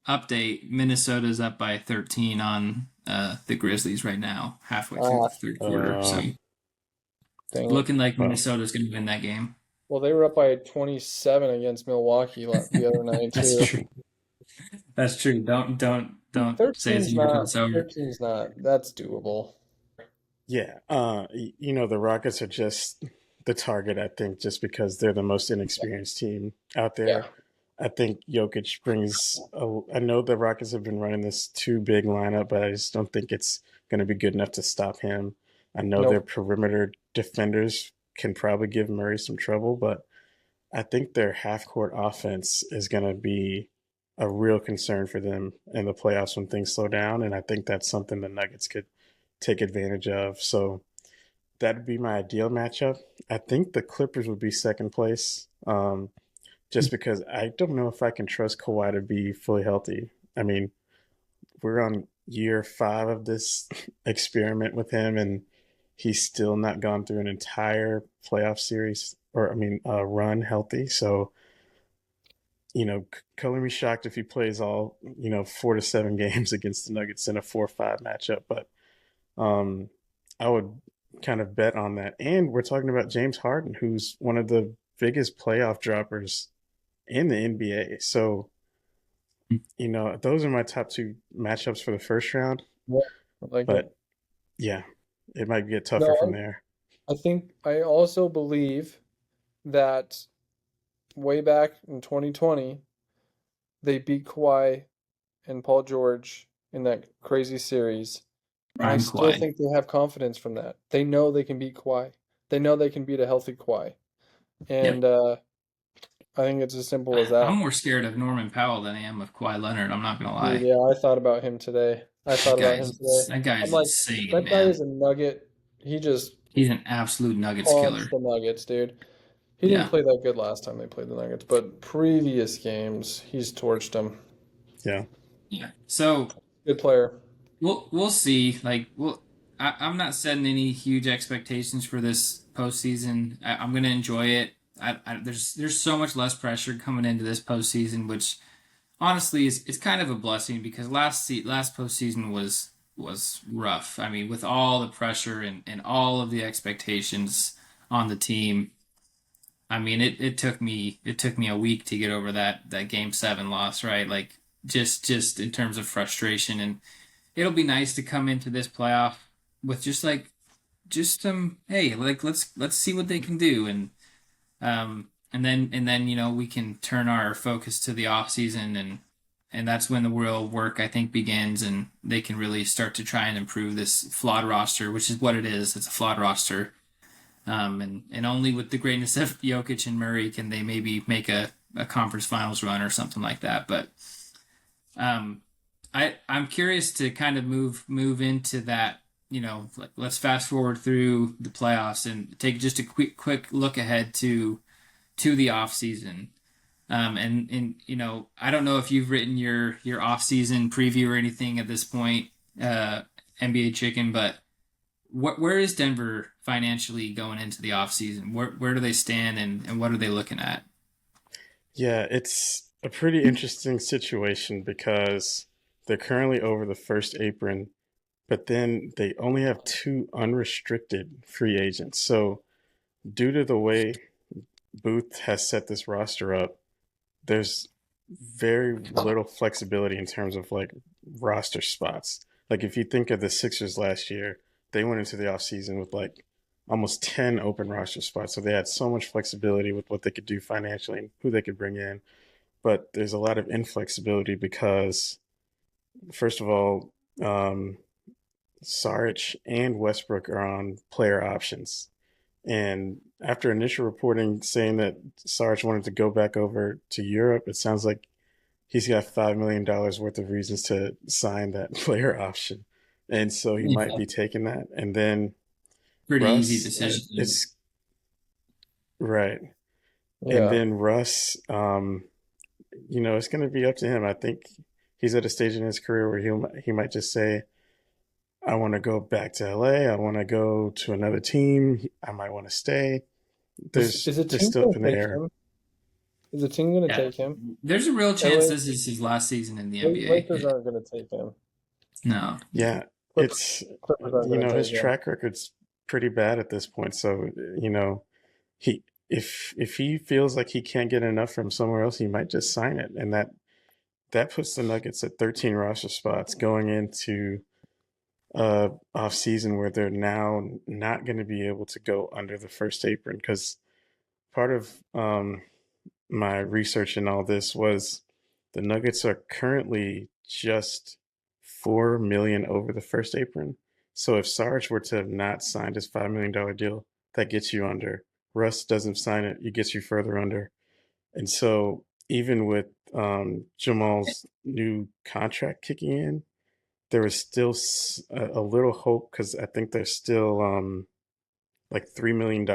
Update, Minnesota's up by 13 on the Grizzlies right now, halfway through the third quarter. So looking like Minnesota's going to win that game. Well, they were up by 27 against Milwaukee the other night, too. That's true. That's true. Don't say it's over. 13's not. That's doable. Yeah. The Rockets are just the target, I think, just because they're the most inexperienced team out there. Yeah. I think Jokic brings I know the Rockets have been running this too big lineup, but I just don't think it's going to be good enough to stop him. I know their perimeter defenders can probably give Murray some trouble, but I think their half-court offense is going to be a real concern for them in the playoffs when things slow down, and I think that's something the Nuggets could take advantage of. So that'd be my ideal matchup. I think the Clippers would be second place. Just because I don't know if I can trust Kawhi to be fully healthy. I mean, we're on year 5 of this experiment with him, and he's still not gone through an entire playoff series run healthy. So, color me shocked if he plays all, 4 to 7 games against the Nuggets in a 4-5 matchup. But I would kind of bet on that. And we're talking about James Harden, who's one of the biggest playoff droppers in the NBA. So, those are my top 2 matchups for the first round. Yeah, yeah, it might get tougher from there. I also believe that way back in 2020, they beat Kawhi and Paul George in that crazy series. I still think they have confidence from that. They know they can beat Kawhi. They know they can beat a healthy Kawhi. And I think it's as simple as that. I'm more scared of Norman Powell than I am of Kawhi Leonard. I'm not going to lie. Dude, yeah, I thought about him today. That guy's insane, that guy is a nugget. He's an absolute Nuggets killer. The Nuggets, dude. He didn't play that good last time they played the Nuggets, but previous games, he's torched them. Yeah. Yeah. So good player. We'll see. I'm not setting any huge expectations for this postseason. I'm going to enjoy it. There's so much less pressure coming into this postseason, which honestly is kind of a blessing because last postseason was rough. I mean, with all the pressure and all of the expectations on the team. I mean, it took me a week to get over that Game 7 loss, right? Like just in terms of frustration, and it'll be nice to come into this playoff with just some let's see what they can do, and then we can turn our focus to the off season, and that's when the real work I think begins, and they can really start to try and improve this flawed roster, which is what it is. It's a flawed roster. And only with the greatness of Jokic and Murray can they maybe make a conference finals run or something like that. But I'm curious to kind of move into that. Let's fast forward through the playoffs and take just a quick look ahead to the off season. And I don't know if you've written your off season preview or anything at this point. NBA chicken, but where is Denver financially going into the offseason? Where do they stand and what are they looking at? Yeah, it's a pretty interesting situation because they're currently over the first apron, but then they only have two unrestricted free agents. So, due to the way Booth has set this roster up, there's very little flexibility in terms of like roster spots. Like if you think of the Sixers last year, they went into the offseason with like almost 10 open roster spots. So they had so much flexibility with what they could do financially and who they could bring in. But there's a lot of inflexibility because, first of all, Saric and Westbrook are on player options. And after initial reporting saying that Sarge wanted to go back over to Europe, it sounds like he's got $5 million worth of reasons to sign that player option. And so he might be taking that. And then Pretty easy Russ, decision. it's right. Yeah. And then Russ, it's going to be up to him. I think he's at a stage in his career where he might just say, I want to go back to LA. I want to go to another team. I might want to stay. There's still up in the air. Is the team going to take him? There's a real chance this is his last season in the NBA. Lakers aren't going to take him. No. Yeah, it's his track record's pretty bad at this point. So if he feels like he can't get enough from somewhere else, he might just sign it, and that puts the Nuggets at 13 roster spots going into off season where they're now not going to be able to go under the first apron, because part of my research in all this was the Nuggets are currently just $4 million over the first apron. So if Sarge were to have not signed his $5 million deal, that gets you under. Russ doesn't sign it, it gets you further under. And so even with Jamal's new contract kicking in, there was still a little hope, because I think there's still like $3 million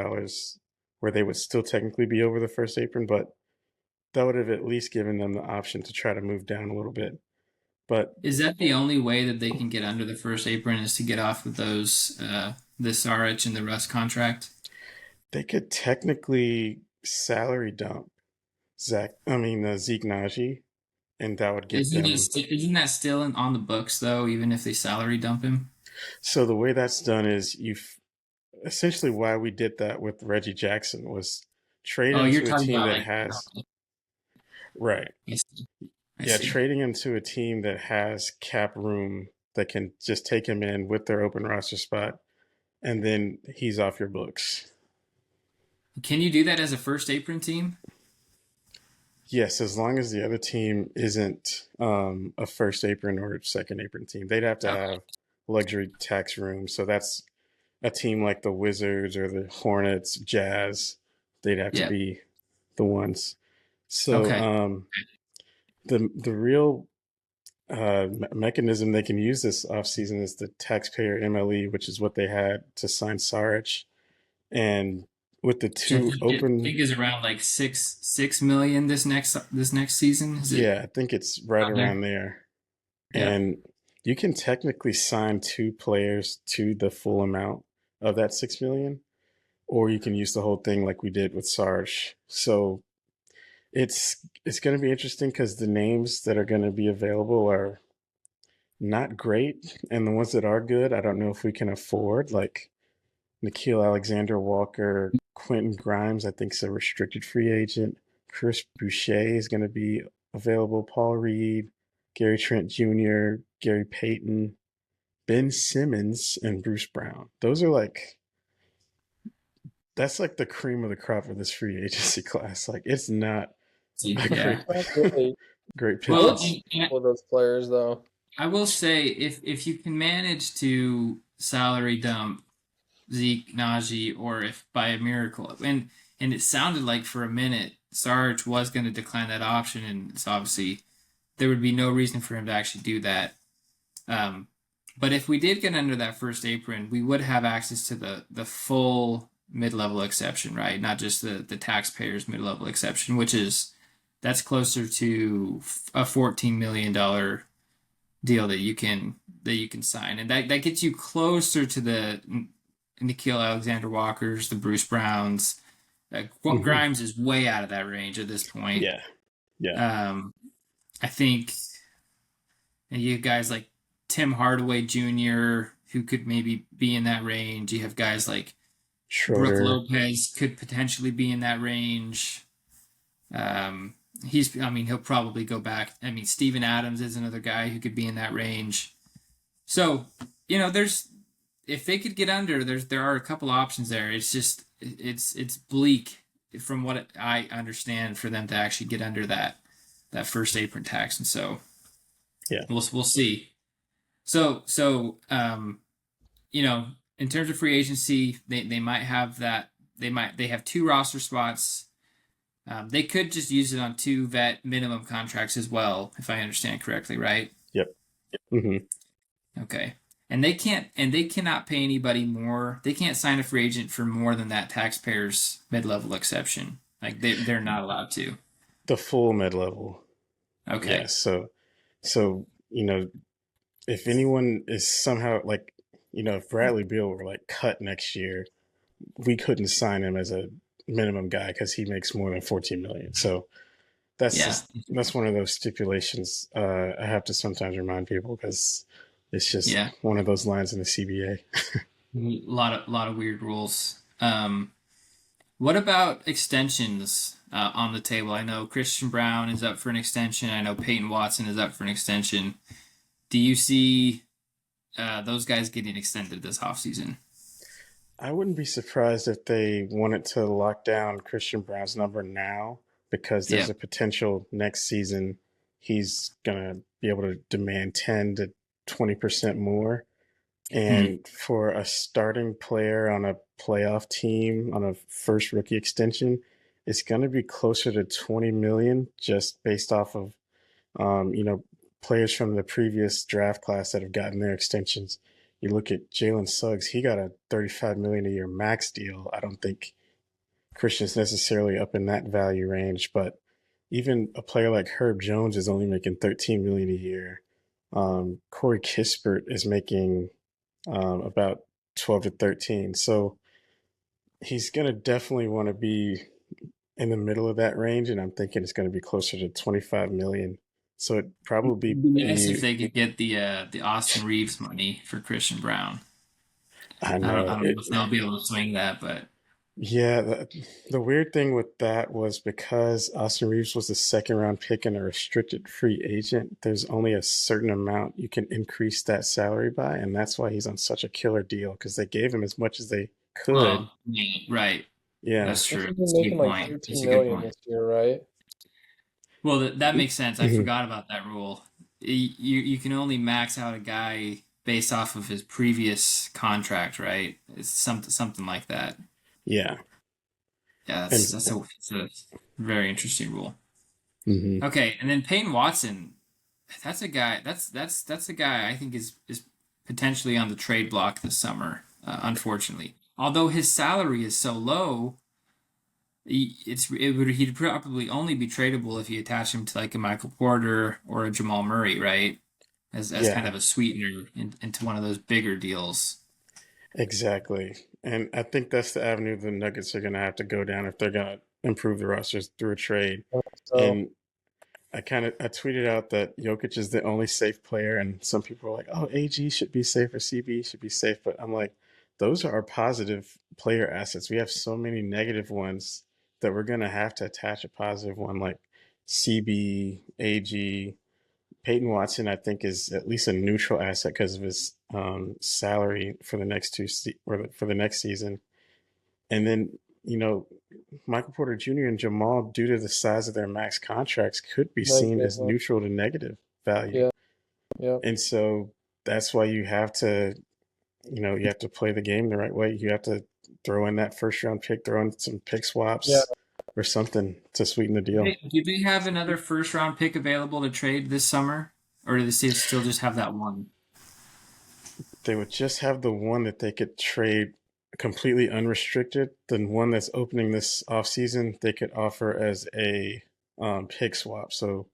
where they would still technically be over the first apron, but that would have at least given them the option to try to move down a little bit. But is that the only way that they can get under the first apron, is to get off of those the Saric and the Russ contract? They could technically salary dump Zeke Nnaji, and that would get them. Isn't that still on the books though, even if they salary dump him? So the way that's done is essentially why we did that with Reggie Jackson was trade him to a team that has right. Trading him to a team that has cap room that can just take him in with their open roster spot, and then he's off your books. Can you do that as a first apron team? Yes, as long as the other team isn't a first apron or second apron team. They'd have to have luxury tax room. So that's a team like the Wizards or the Hornets, Jazz. They'd have to be the ones. So the real mechanism they can use this offseason is the taxpayer MLE, which is what they had to sign Saric. And with the two open, I think is around like $6 million this next season. I think it's right around there. Yeah. And you can technically sign two players to the full amount of that $6 million, or you can use the whole thing like we did with Sarge. So it's going to be interesting because the names that are going to be available are not great, and the ones that are good, I don't know if we can afford, like Nickeil Alexander-Walker, Quentin Grimes, I think, is a restricted free agent. Chris Boucher is going to be available. Paul Reed, Gary Trent Jr., Gary Payton, Ben Simmons, and Bruce Brown. Those are that's like the cream of the crop of this free agency class. Like, it's not great pick. Well, for those players, though, I will say if you can manage to salary dump Zeke Nnaji, or if by a miracle, and it sounded like for a minute Sarge was going to decline that option, and it's obviously there would be no reason for him to actually do that. But if we did get under that first apron, we would have access to the full mid-level exception, right? Not just the taxpayers mid-level exception, that's closer to a $14 million deal that you can sign, and that gets you closer to the Nickeil Alexander-Walkers, the Bruce Browns. Grimes is way out of that range at this point. Yeah. I think, and you have guys like Tim Hardaway Jr. who could maybe be in that range. You have guys like Schroeder. Brook Lopez could potentially be in that range. He'll probably go back. I mean, Steven Adams is another guy who could be in that range. So, if they could get under, there are a couple options there. It's just it's bleak from what I understand for them to actually get under that first apron tax, and so yeah, we'll see. So in terms of free agency, they might have that. They have 2 roster spots. They could just use it on 2 vet minimum contracts as well, if I understand correctly, right? Yep. Mm-hmm. Okay. And they cannot pay anybody more. They can't sign a free agent for more than that taxpayer's mid-level exception. Like they're not allowed to. The full mid-level. Okay. Yeah. So if anyone is somehow like, if Bradley Beal were like cut next year, we couldn't sign him as a minimum guy because he makes more than $14 million. So that's one of those stipulations I have to sometimes remind people because it's just one of those lines in the CBA. A lot of weird rules. What about extensions on the table? I know Christian Brown is up for an extension. I know Peyton Watson is up for an extension. Do you see those guys getting extended this offseason? I wouldn't be surprised if they wanted to lock down Christian Brown's number now because there's a potential next season he's going to be able to demand 10 to 20% more. And for a starting player on a playoff team on a first rookie extension, it's going to be closer to 20 million just based off of, players from the previous draft class that have gotten their extensions. You look at Jalen Suggs, he got a $35 million a year max deal. I don't think Christian's necessarily up in that value range, but even a player like Herb Jones is only making $13 million a year. Corey Kispert is making about 12 to 13. So he's going to definitely want to be in the middle of that range, and I'm thinking it's going to be closer to 25 million. So it'd probably be nice if they could get the Austin Reeves money for Christian Brown. I know. I don't know if they'll be able to swing that, but yeah, the weird thing with that was because Austin Reeves was the 2nd-round pick and a restricted free agent, there's only a certain amount you can increase that salary by, and that's why he's on such a killer deal because they gave him as much as they could. Oh, right. Yeah, that's true. He's making like $13 million this year, right? Well, that makes sense. I forgot about that rule. You can only max out a guy based off of his previous contract, right? It's something like that. Yeah. Yeah, that's a very interesting rule. Mm-hmm. Okay, and then Peyton Watson, that's a guy. That's a guy I think is potentially on the trade block this summer. Unfortunately, although his salary is so low, he'd probably only be tradable if you attach him to like a Michael Porter or a Jamal Murray, right? As kind of a sweetener into one of those bigger deals. Exactly. And I think that's the avenue the Nuggets are going to have to go down if they're going to improve the rosters through a trade. And I tweeted out that Jokic is the only safe player, and some people are like, oh, AG should be safe or CB should be safe. But I'm like, those are our positive player assets. We have so many negative ones that we're going to have to attach a positive one like CB, AG. Peyton Watson, I think, is at least a neutral asset because of his salary for the next for the next season. And then, Michael Porter Jr. and Jamal, due to the size of their max contracts, could be seen as neutral to negative value. Yeah. And so that's why you have to, you have to play the game the right way. You have to throw in that 1st-round pick, throw in some pick swaps or something to sweeten the deal. Do they have another 1st-round pick available to trade this summer, or do they still just have that one? They would just have the one that they could trade completely unrestricted. The one that's opening this offseason, they could offer as a pick swap. So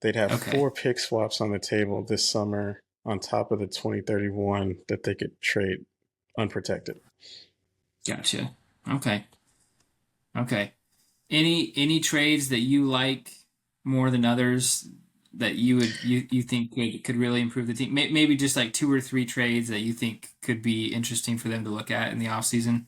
they'd have Okay. 4 pick swaps on the table this summer on top of the 2031 that they could trade unprotected. Gotcha. Okay. Okay. Any trades that you like more than others that you think could really improve the team? Maybe just like 2 or 3 trades that you think could be interesting for them to look at in the offseason?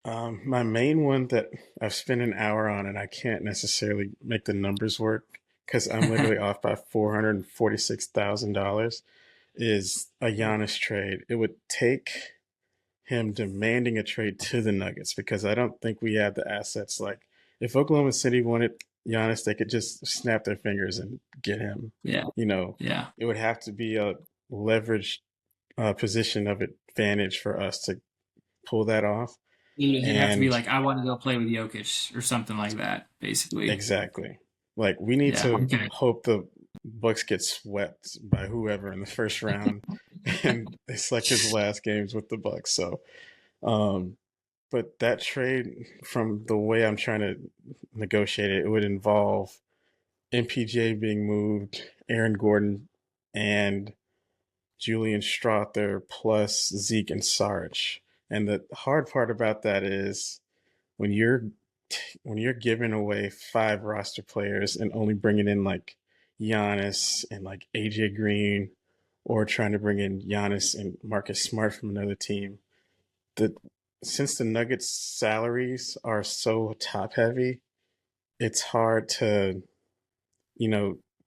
My main one that I've spent an hour on, and I can't necessarily make the numbers work because I'm literally off by $446,000, is a Giannis trade. It would take him demanding a trade to the Nuggets because I don't think we have the assets. Like, if Oklahoma City wanted Giannis, they could just snap their fingers and get him. Yeah. Yeah. It would have to be a leveraged position of advantage for us to pull that off. He'd have to be And like, I want to go play with Jokic or something like that, basically. exactly, like we need Yeah. to Okay. hope the Bucks get swept by whoever in the first round, and it's like his last games with the Bucks. So, but that trade, from the way I'm trying to negotiate it, it would involve MPJ being moved, Aaron Gordon, and Julian Strother plus Zeke and Sarge. And the hard part about that is when you're giving away 5 roster players and only bringing in like Giannis and like AJ Green, or trying to bring in Giannis and Marcus Smart from another team, that since the Nuggets salaries are so top heavy, it's hard to,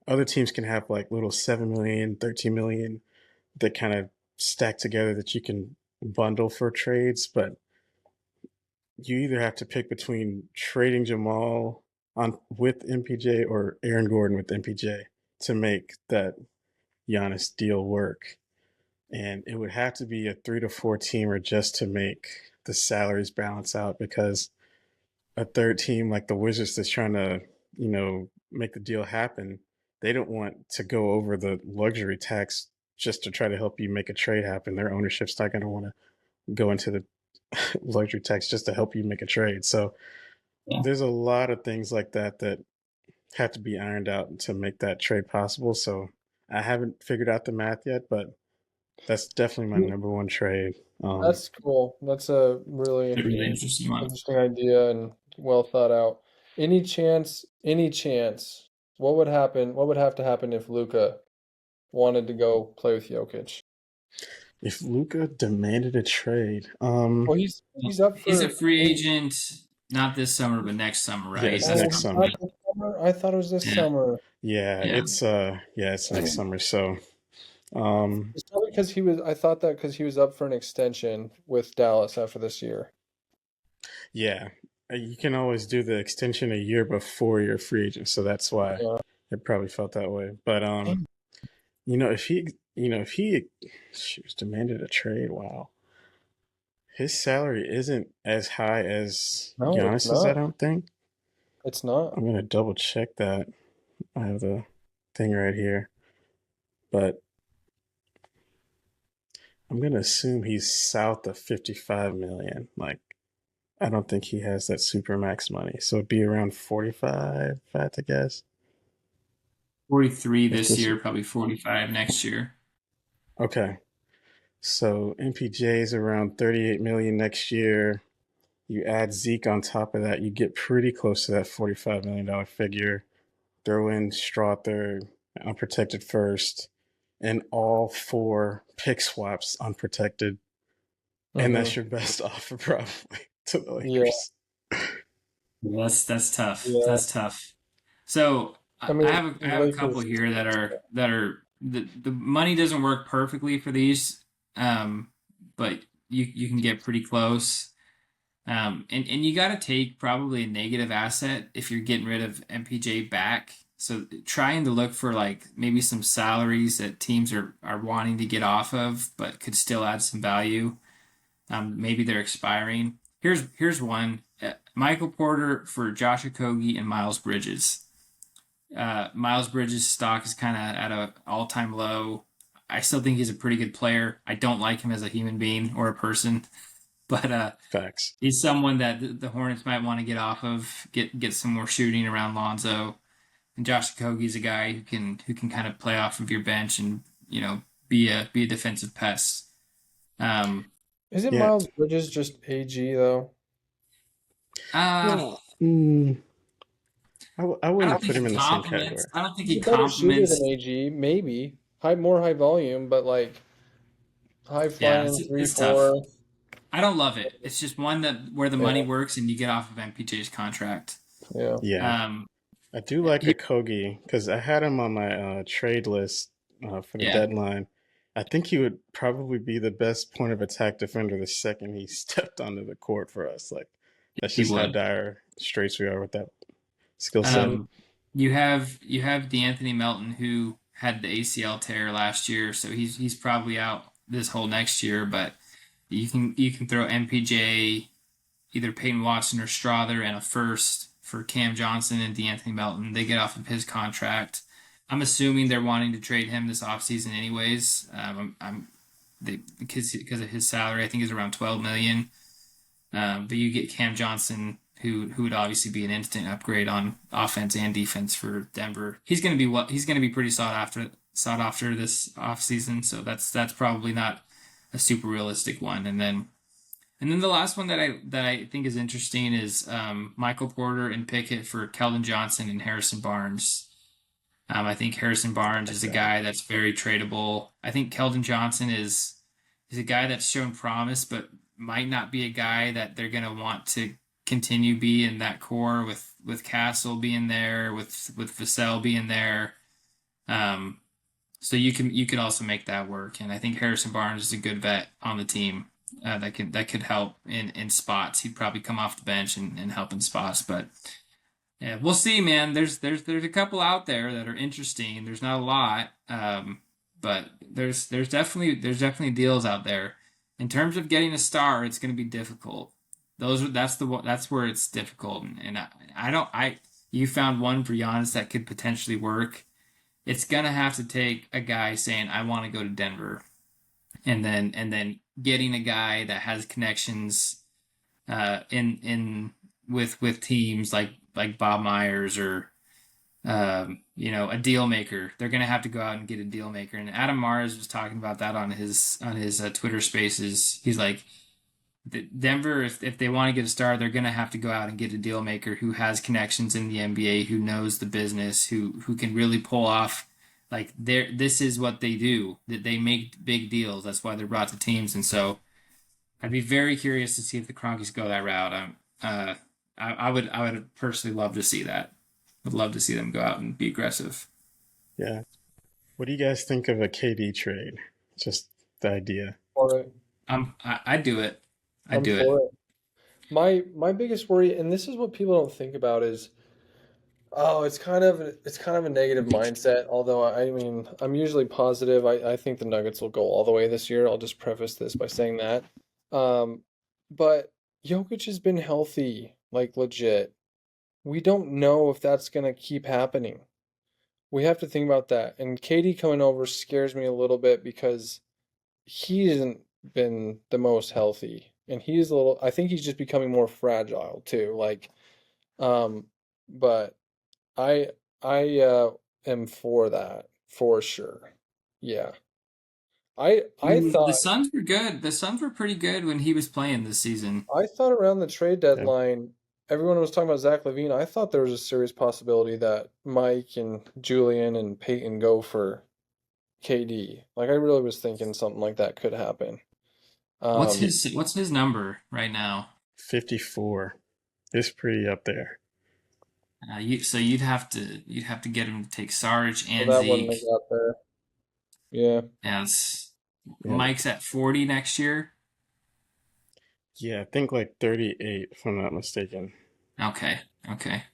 other teams can have like little 7 million, 13 million that kind of stack together that you can bundle for trades, but you either have to pick between trading Jamal on with MPJ or Aaron Gordon with MPJ to make that Giannis deal work. And it would have to be a 3 to 4 teamer just to make the salaries balance out, because a third team like the Wizards that's trying to, make the deal happen, they don't want to go over the luxury tax just to try to help you make a trade happen. Their ownership's not going to want to go into the luxury tax just to help you make a trade. So Yeah. there's a lot of things like that that have to be ironed out to make that trade possible. So I haven't figured out the math yet, but that's definitely my number one trade. That's cool. That's a really A really interesting one. interesting idea and well thought out. Any chance, what would happen? What would have to happen if Luka wanted to go play with Jokic? If Luka demanded a trade, Well, he's up He's a for. free agent, not this summer, but next summer, right? Yes, Oh, next it's summer. not this summer? I thought it was this Yeah. summer. Yeah, Yeah. it's next summer. So, It's probably because he was. I thought that because he was up for an extension with Dallas after this year. yeah, you can always do the extension a year before you're a free agent, so that's why Yeah. it probably felt that way. But if he shoot, demanded a trade, wow, his salary isn't as high as No, it's Giannis's, I not. don't think. It's not. I'm gonna double check that. I have the thing right here, but I'm gonna assume he's south of 55 million. Like, I don't think he has that super max money, so it'd be around 45, if I had to guess. 43 If this this, year, probably 45 next year. okay, so MPJ is around 38 million next year. You add Zeke on top of that, you get pretty close to that $45 million figure. Throw in Strother, unprotected first, and all 4 pick swaps unprotected. And that's your best offer probably to the Lakers. That's tough. Yeah. That's tough. So I mean, I have the a couple Lakers. here that are the money doesn't work perfectly for these, but you can get pretty close. And you got to take probably a negative asset if you're getting rid of MPJ back. So trying to look for like maybe some salaries that teams are wanting to get off of, but could still add some value. Maybe they're expiring. Here's one: Michael Porter for Josh Okogie and Miles Bridges. Miles Bridges' stock is kind of at an all-time low. I still think he's a pretty good player. I don't like him as a human being or a person, but Facts. he's someone that the Hornets might want to get off of, get some more shooting around Lonzo. And Josh Okogie's a guy who can kind of play off of your bench and be a defensive pest. Um, Isn't Yeah. Miles Bridges just AG though? uh, Well, mm, I I wouldn't don't put think him he in the same compliments. category. I don't think He's he a better shooter than compliments. AG, maybe. More high volume, but like high Yeah, flying three, it's tough. four. I don't love it. It's just one that where the money Yeah, works and you get off of MPJ's contract. yeah. Yeah, Um, I do like a he, Kogi because I had him on my trade list for the yeah, deadline. I think he would probably be the best point of attack defender the second he stepped onto the court for us. Like that's he just how would. dire straits we are with that skill set. Mhm. Um, you have D'Anthony Melton who had the ACL tear last year, so he's probably out this whole next year. But you can throw MPJ, either Peyton Watson or Strother, and a first for Cam Johnson and D'Anthony Melton. They get off of his contract. I'm assuming they're wanting to trade him this offseason anyways. Because of his salary, I think is around 12 million. But you get Cam Johnson, who would obviously be an instant upgrade on offense and defense for Denver. He's going to be pretty sought after this offseason, so that's probably not a super realistic one. And then the last one that I think is interesting is Michael Porter and Pickett for Keldon Johnson and Harrison Barnes. I think Harrison Barnes Like is a that. guy that's very tradable. I think Keldon Johnson is a guy that's shown promise, but might not be a guy that they're going to want to continue be in that core with Castle being there, with Vassell being there. Um, so you can also make that work, and I think Harrison Barnes is a good vet on the team that could help in spots. He'd probably come off the bench and help in spots, but yeah, we'll see, man. There's a couple out there that are interesting. There's not a lot, but there's definitely deals out there. In terms of getting a star, it's going to be difficult. That's where it's difficult, and I don't I you found one for Giannis that could potentially work. It's gonna have to take a guy saying I want to go to Denver, and then getting a guy that has connections in with teams like Bob Myers or a deal maker. They're gonna have to go out and get a deal maker. And Adam Mars was talking about that on his Twitter Spaces. He's like, Denver, if they want to get a star, they're gonna have to go out and get a deal maker who has connections in the NBA, who knows the business, who can really pull off. Like this is what they do. That they make big deals. That's why they're brought to teams. And so I'd be very curious to see if the Cronkies go that route. I would personally love to see that. Would love to see them go out and be aggressive. Yeah. What do you guys think of a KD trade? Just the idea. For it. I do it. I I'm do it. for it. My biggest worry, and this is what people don't think about, is it's kind of a negative mindset. Although I mean I'm usually positive. I think the Nuggets will go all the way this year. I'll just preface this by saying that. Um, but Jokic has been healthy, like legit. We don't know if that's gonna keep happening. We have to think about that. And KD coming over scares me a little bit because he hasn't been the most healthy. And I think he's just becoming more fragile too. Um, but I am for that for sure. Yeah. I The thought Suns were good. The Suns were pretty good when he was playing this season. I thought around the trade Yeah. deadline, everyone was talking about Zach LaVine. I thought there was a serious possibility that Mike and Julian and Peyton go for KD. Like I really was thinking something like that could happen. What's Um, his number right now? 54. It's pretty up there. You'd have to get him to take Sarge so and that wouldn't have Zeke. got there. Yeah. And Yeah. Mike's at 40 next year. Yeah, I think like 38, if I'm not mistaken. Okay, okay,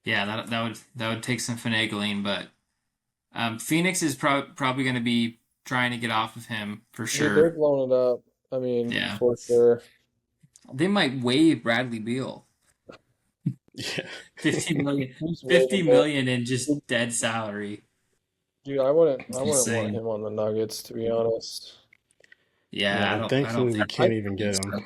yeah, that would take some finagling, but Phoenix is probably going to be trying to get off of him for They're sure. blowing it up. I mean, Yeah, for sure. they might waive Bradley Beal. Yeah. 50 million, He's 50 waivable. million in just dead salary. Dude, I wouldn't It's want insane. him on the Nuggets, to be honest. Yeah, Yeah, I and don't thankfully we think I can't even get him.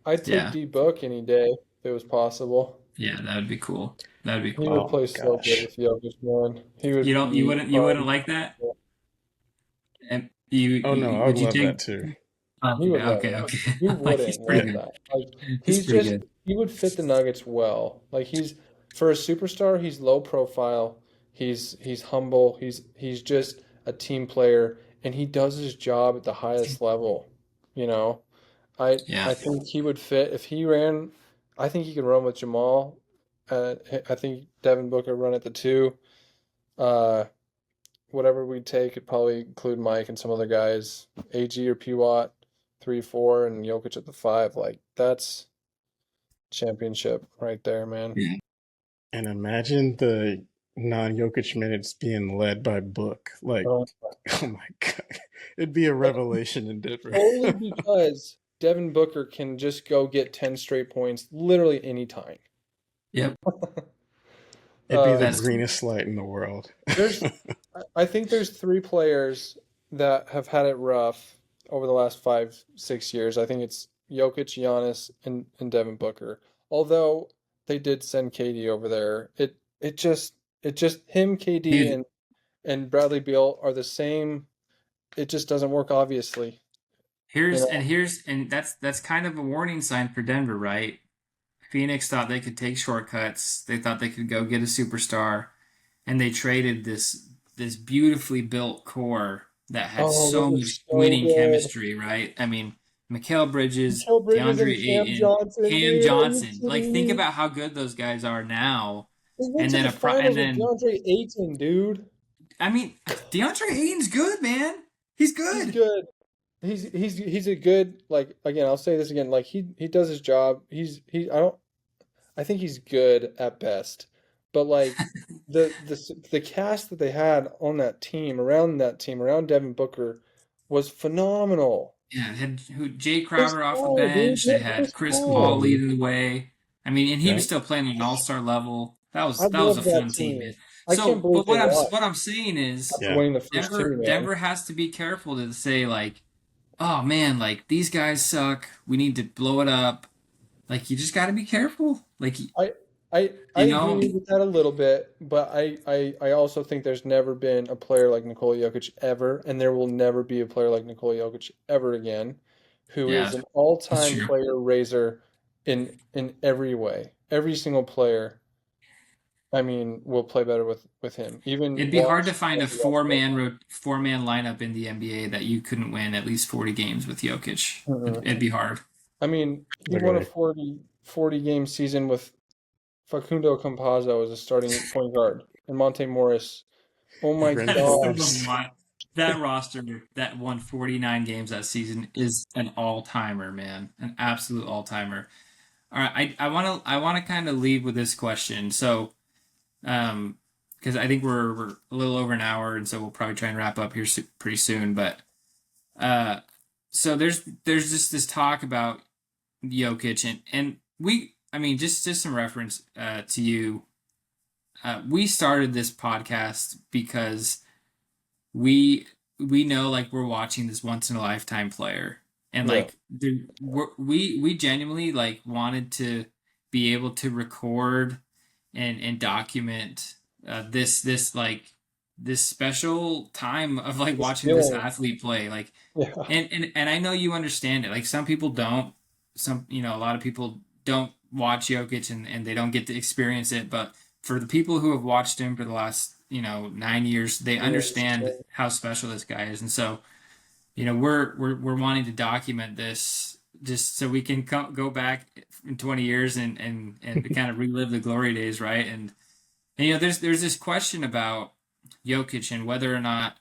I'd take Yeah, D Book any day if it was possible. Yeah, that would be cool. That would be He would cool. Oh my play so good gosh. if Jokic won. He You would don't you be wouldn't you wouldn't like that? And Oh no, I would would you love that take too. he would love okay, it. okay. Who Like he's wouldn't pretty love good. that? Like He's he's pretty just good. he would fit the Nuggets well. Like he's for a superstar, he's low profile. He's humble. He's just a team player and he does his job at the highest level. You know, I Yeah. I think he would fit if he ran. I think he could run with Jamal. I think Devin Booker run at the two. Uh, whatever we take, it'd probably include Mike and some other guys. AG or P Watt, 3-4, and Jokic at the five. Like that's championship right there, man. Yeah. And imagine the non-Jokic minutes being led by Book. Like, Uh, oh my God. It'd be a revelation in Denver. Only because Devin Booker can just go get 10 straight points literally anytime. Yep. It'd be the That's greenest light in the world. I think there's three players that have had it rough over the last 5, 6 years. I think it's Jokic, Giannis, and Devin Booker. Although they did send KD over there, it just him, KD, dude. and Bradley Beal are the same. It just doesn't work, obviously. You know, And that's kind of a warning sign for Denver, right? Phoenix thought they could take shortcuts. They thought they could go get a superstar, and they traded this beautifully built core that had oh, they so were much so winning good. chemistry, right? I mean, Mikal Bridges, Joe Bridges DeAndre and Cam Ayton, Johnson, Cam dude. Are you Johnson. Like, kidding think me? about how good those guys are now. They went And to then the and finals with then DeAndre Ayton, dude. I mean, DeAndre Ayton's good, man. He's He's good. good. He's a good, like, again, I'll say this again, like he does his job. I think he's good at best. But like the cast that they had on that team, around Devin Booker was phenomenal. Yeah, they had Jay It was Crowder off the fire, dude. bench. They It had was Chris Paul fire. leading the way. I mean, and he was Yep. still playing at an all-star level. That I was a love that fun team, man. team. I can't So, believe but they lost what I'm saying is after Yeah. winning the first two, man. Denver has to be careful to say like, oh man, like these guys suck. We need to blow it up. Like you just got to be careful. Like I I you know, agree with that a little bit, but I also think there's never been a player like Nikola Jokic ever, and there will never be a player like Nikola Jokic ever again, who yeah, is an that's all-time true. player raiser in every way. Every single player, I mean, will play better with him. Even It'd be hard to watch find a basketball. four man lineup in the NBA that you couldn't win at least 40 games with Jokic. Mhm. It'd be hard. I mean, he won a Literally. 40 game season with Facundo Campazzo as a starting point guard and Monte Morris. Oh my Bryn gosh. Forbes. That roster that won 49 games that season is an all-timer, man. An absolute all-timer. All right, I want to kind of leave with this question. So, because I think we're a little over an hour, and so we'll probably try and wrap up here pretty soon. But uh, so there's just this talk about Jokic, and we, I mean, just some reference to you. We started this podcast because we know like we're watching this once in a lifetime player, and Yeah. like we genuinely like wanted to be able to record and document this like this special time of like This watching this feeling. athlete play like Yeah. and I know you understand it. Like some people don't. Some a lot of people don't watch Jokic and they don't get to experience it. But for the people who have watched him for the last 9 years, they Years. understand how special this guy is. And so we're wanting to document this just so we can go back in 20 years and kind of relive the glory days, right? And there's this question about Jokic and whether or not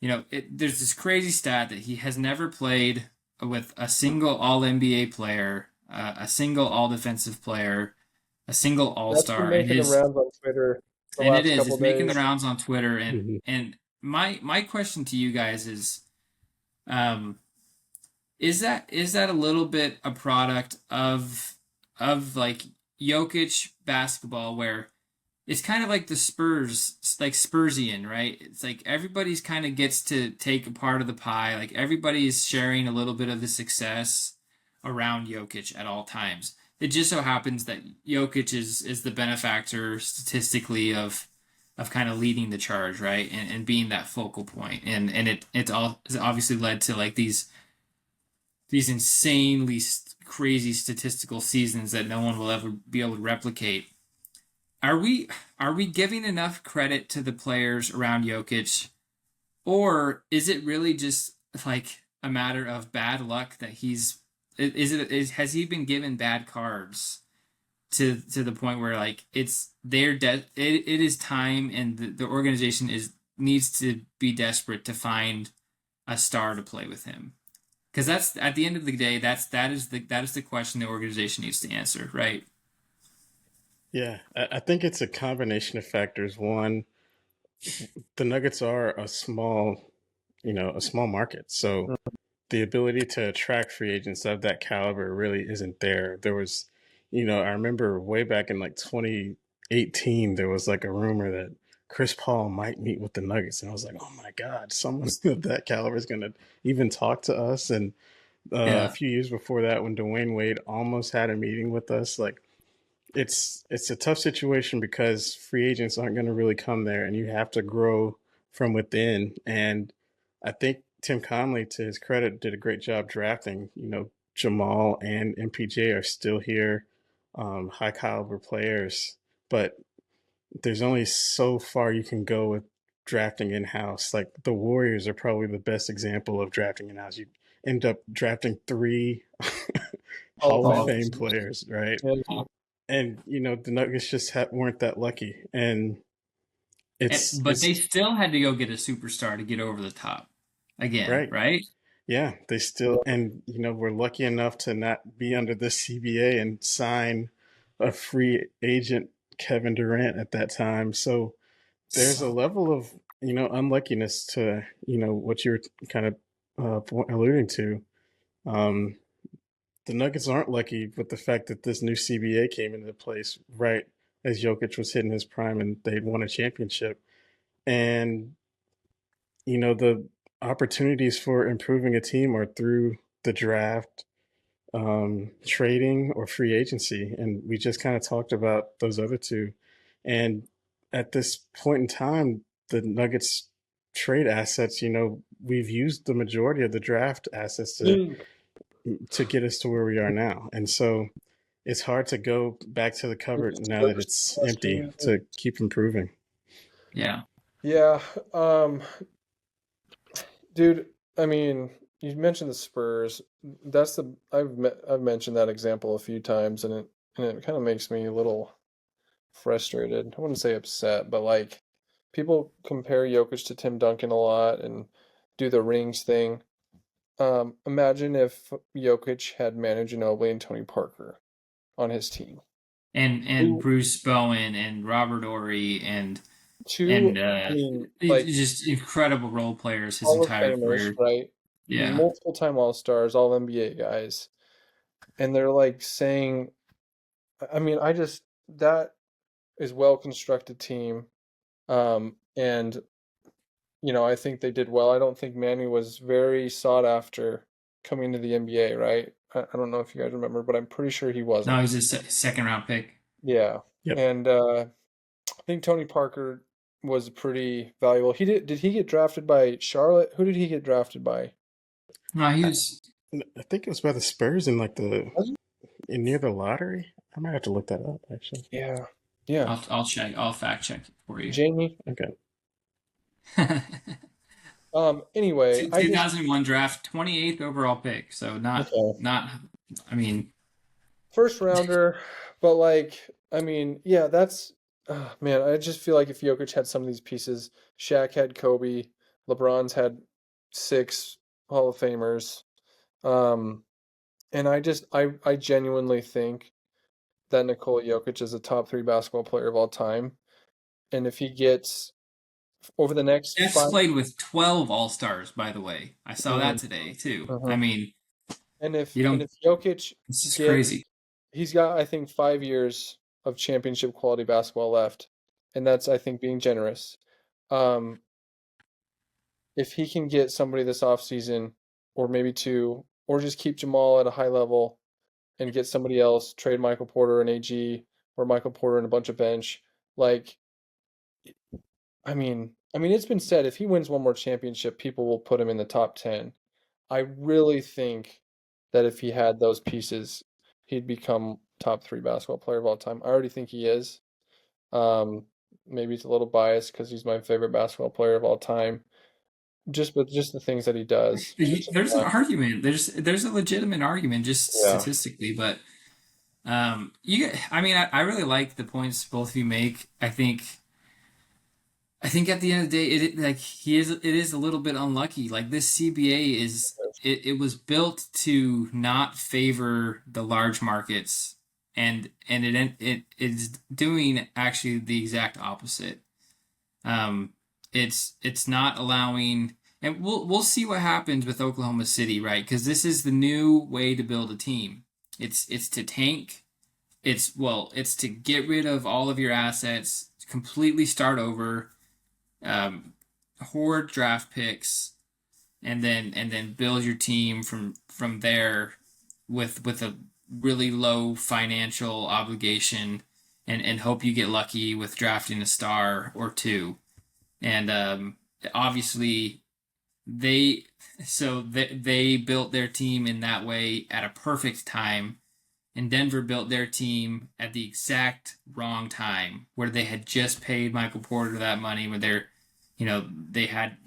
there's this crazy stat that he has never played with a single All NBA player, a single All Defensive player, a single All That's been Star, and making the his rounds on Twitter the and it last is couple it's making the days. rounds on Twitter. And Mhm. and my question to you guys um, is that a little bit a product of like Jokic basketball where it's kind of like the Spurs, like Spursian, right? It's like everybody's kind of gets to take a part of the pie. Like everybody's sharing a little bit of the success around Jokic at all times. it just so happens that Jokic is the benefactor statistically of kind of leading the charge, right? And being that focal point. It's obviously led to like these insanely crazy statistical seasons that no one will ever be able to replicate. Are we giving enough credit to the players around Jokic, or is it really just like a matter of bad luck that has he been given bad cards to the point where like it is time, and the organization needs to be desperate to find a star to play with him, because that's at the end of the day that is the question the organization needs to answer, right? Yeah, I think it's a combination of factors. One, the Nuggets are a small market. So the ability to attract free agents of that caliber really isn't there. There was, I remember way back in like 2018, there was like a rumor that Chris Paul might meet with the Nuggets. And I was like, oh my God, someone of that caliber is going to even talk to us. And a Yeah. few years before that, when Dwayne Wade almost had a meeting with us, like it's a tough situation because free agents aren't going to really come there, and you have to grow from within. And I think Tim Conley, to his credit, did a great job drafting. Jamal and MPJ are still here, high caliber players, but there's only so far you can go with drafting in house. Like the Warriors are probably the best example of drafting in house. You end up drafting three Hall Hall of of Oh, Fame. Fame players, right? Yeah. And the Nuggets just weren't that lucky, and but they still had to go get a superstar to get over the top again, right. right? Yeah, they still, and we're lucky enough to not be under the CBA and sign a free agent Kevin Durant at that time. So there's a level of unluckiness to what you're kind of alluding to. Um, the Nuggets aren't lucky with the fact that this new CBA came into place right as Jokic was hitting his prime and they'd won a championship. And the opportunities for improving a team are through the draft, trading, or free agency. And we just kind of talked about those other two. And at this point in time, the Nuggets trade assets, we've used the majority of the draft assets to get us to where we are now. And so it's hard to go back to the cupboard now that it's empty to keep improving. Yeah. Yeah, dude. I mean, you mentioned the Spurs. I've mentioned that example a few times, and it kind of makes me a little frustrated. I wouldn't say upset, but like people compare Jokic to Tim Duncan a lot and do the rings thing. Imagine if Jokic had Manu Ginobili and Tony Parker on his team. And Two, Bruce Bowen and Robert Ory and I mean, like just incredible role players his Hall of entire Famers, career. right? Yeah. Multiple time All Stars, All NBA guys, and they're like saying, I mean, that is well constructed team, and I think they did well. I don't think Manu was very sought after coming to the NBA, right? I don't know if you guys remember, but I'm pretty sure he No, wasn't. he's a second round pick. Yeah. Yep. And I think Tony Parker was pretty valuable. Did he get drafted by Charlotte? Who did he get drafted by? No, he I, was. I think it was by the Spurs in like near the lottery. I might have to look that up actually. Yeah. Yeah. I'll check. I'll fact check it for you. Jamie. Okay. Anyway, I just 2001 draft, 28th overall pick. So okay. not. I mean, First rounder, but like I mean, yeah, that's man, I just feel like if Jokic had some of these pieces, Shaq had Kobe, LeBron's had six Hall of Famers. Um, and I genuinely think that Nikola Jokic is a top three basketball player of all time. And if he gets over the next Jets five, played with 12 All Stars. By the way, I saw that mm, today too. I uh-huh. mean, And if you and don't. if Jokic This is gets, crazy. he's got I think 5 years of championship quality basketball left, and that's I think being generous. Um, if he can get somebody this offseason, or maybe two, or just keep Jamal at a high level and get somebody else, trade Michael Porter and AG, or Michael Porter and a bunch of bench. Like, I mean, it's been said if he wins one more championship, people will put him in the top 10. I really think that if he had those pieces, he'd become top 3 basketball player of all time. I already think he is. Maybe it's a little biased because he's my favorite basketball player of all time. But just the things that he does. There's an argument. There's a legitimate argument just Yeah. statistically, but I really like the points both of you make. I think at the end of the day, it is a little bit unlucky. Like this CBA it was built to not favor the large markets, and it is doing actually the exact opposite. It's not allowing, and we'll see what happens with Oklahoma City, right? Because this is the new way to build a team. It's to tank. It's to get rid of all of your assets, completely start over, hoard draft picks, and then build your team from there with a really low financial obligation, and hope you get lucky with drafting a star or two. And obviously they built their team in that way at a perfect time, and Denver built their team at the exact wrong time, where they had just paid Michael Porter that money, when they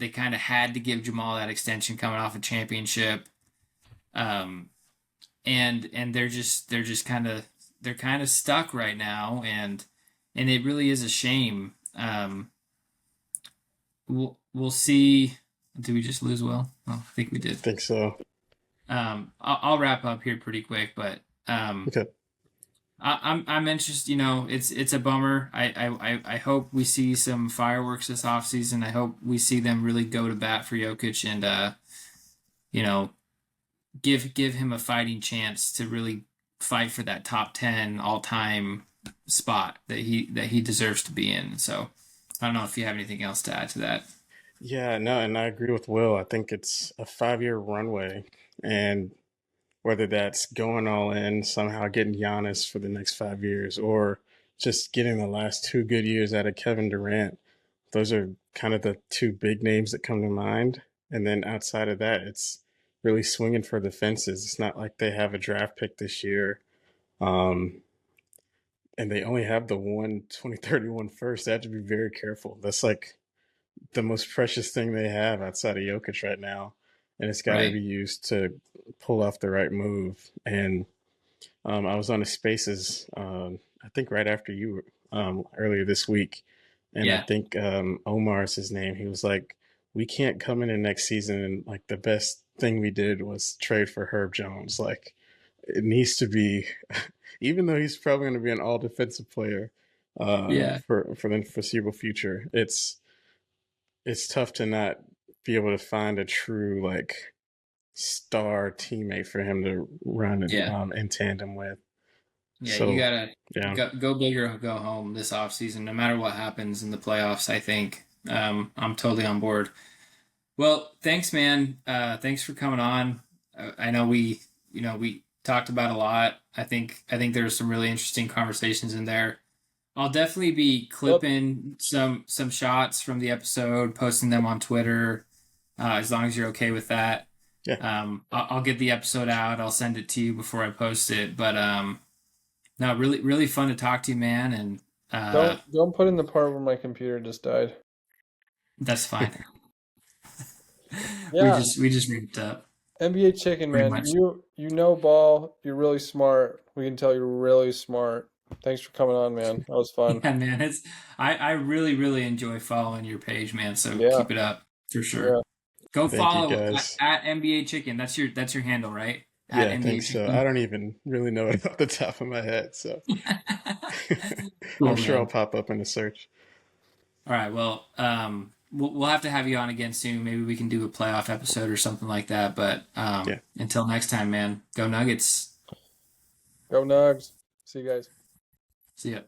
kind of had to give Jamal that extension coming off a championship, and they're kind of stuck right now, and it really is a shame. We'll see. Did we just lose Will? Oh, I think we did. I think so. I'll wrap up here pretty quick, but Okay. I'm interested. It's a bummer. I hope we see some fireworks this offseason. I hope we see them really go to bat for Jokic and give him a fighting chance to really fight for that top 10 all time spot that he deserves to be in. So I don't know if you have anything else to add to that. Yeah, no, and I agree with Will. I think it's a 5-year runway, and whether that's going all in, somehow getting Giannis for the next 5 years, or just getting the last 2 good years out of Kevin Durant, those are kind of the 2 big names that come to mind. And then outside of that, it's really swinging for the fences. It's not like they have a draft pick this year. And they only have the 2031 first. They have to be very careful. That's like the most precious thing they have outside of Jokic right now. And it's got to be used to pull off the right move. And I was on a Spaces, I think right after you earlier this week. And I think Omar is his name. He was like, we can't come in the next season and like the best thing we did was trade for Herb Jones. Like it needs to be, even though he's probably going to be an all defensive player for the foreseeable future, it's tough to not be able to find a true like star teammate for him to run in tandem with. Yeah, so, you gotta go big or go home this offseason, no matter what happens in the playoffs. I think I'm totally on board. Well, thanks, man. Thanks for coming on. I know we talked about a lot. I think there's some really interesting conversations in there. I'll definitely be clipping some shots from the episode, posting them on Twitter, as long as you're okay with that. Yeah. I'll get the episode out. I'll send it to you before I post it. But no, really, really fun to talk to you, man. And don't put in the part where my computer just died. That's fine. Yeah. We just ripped up. NBA Chicken, man. You know ball. You're really smart. We can tell you're really smart. Thanks for coming on, man. That was fun. Yeah, man. I really, really enjoy following your page, man. So keep it up for sure. Yeah. Go follow at NBA Chicken. That's your handle, right? Yeah, I think so. I don't even really know it off the top of my head, so Cool, I'm sure man. I'll pop up in a search. All right. Well, we'll have to have you on again soon. Maybe we can do a playoff episode or something like that. But until next time, man. Go Nuggets. Go Nugs. See you guys. See ya.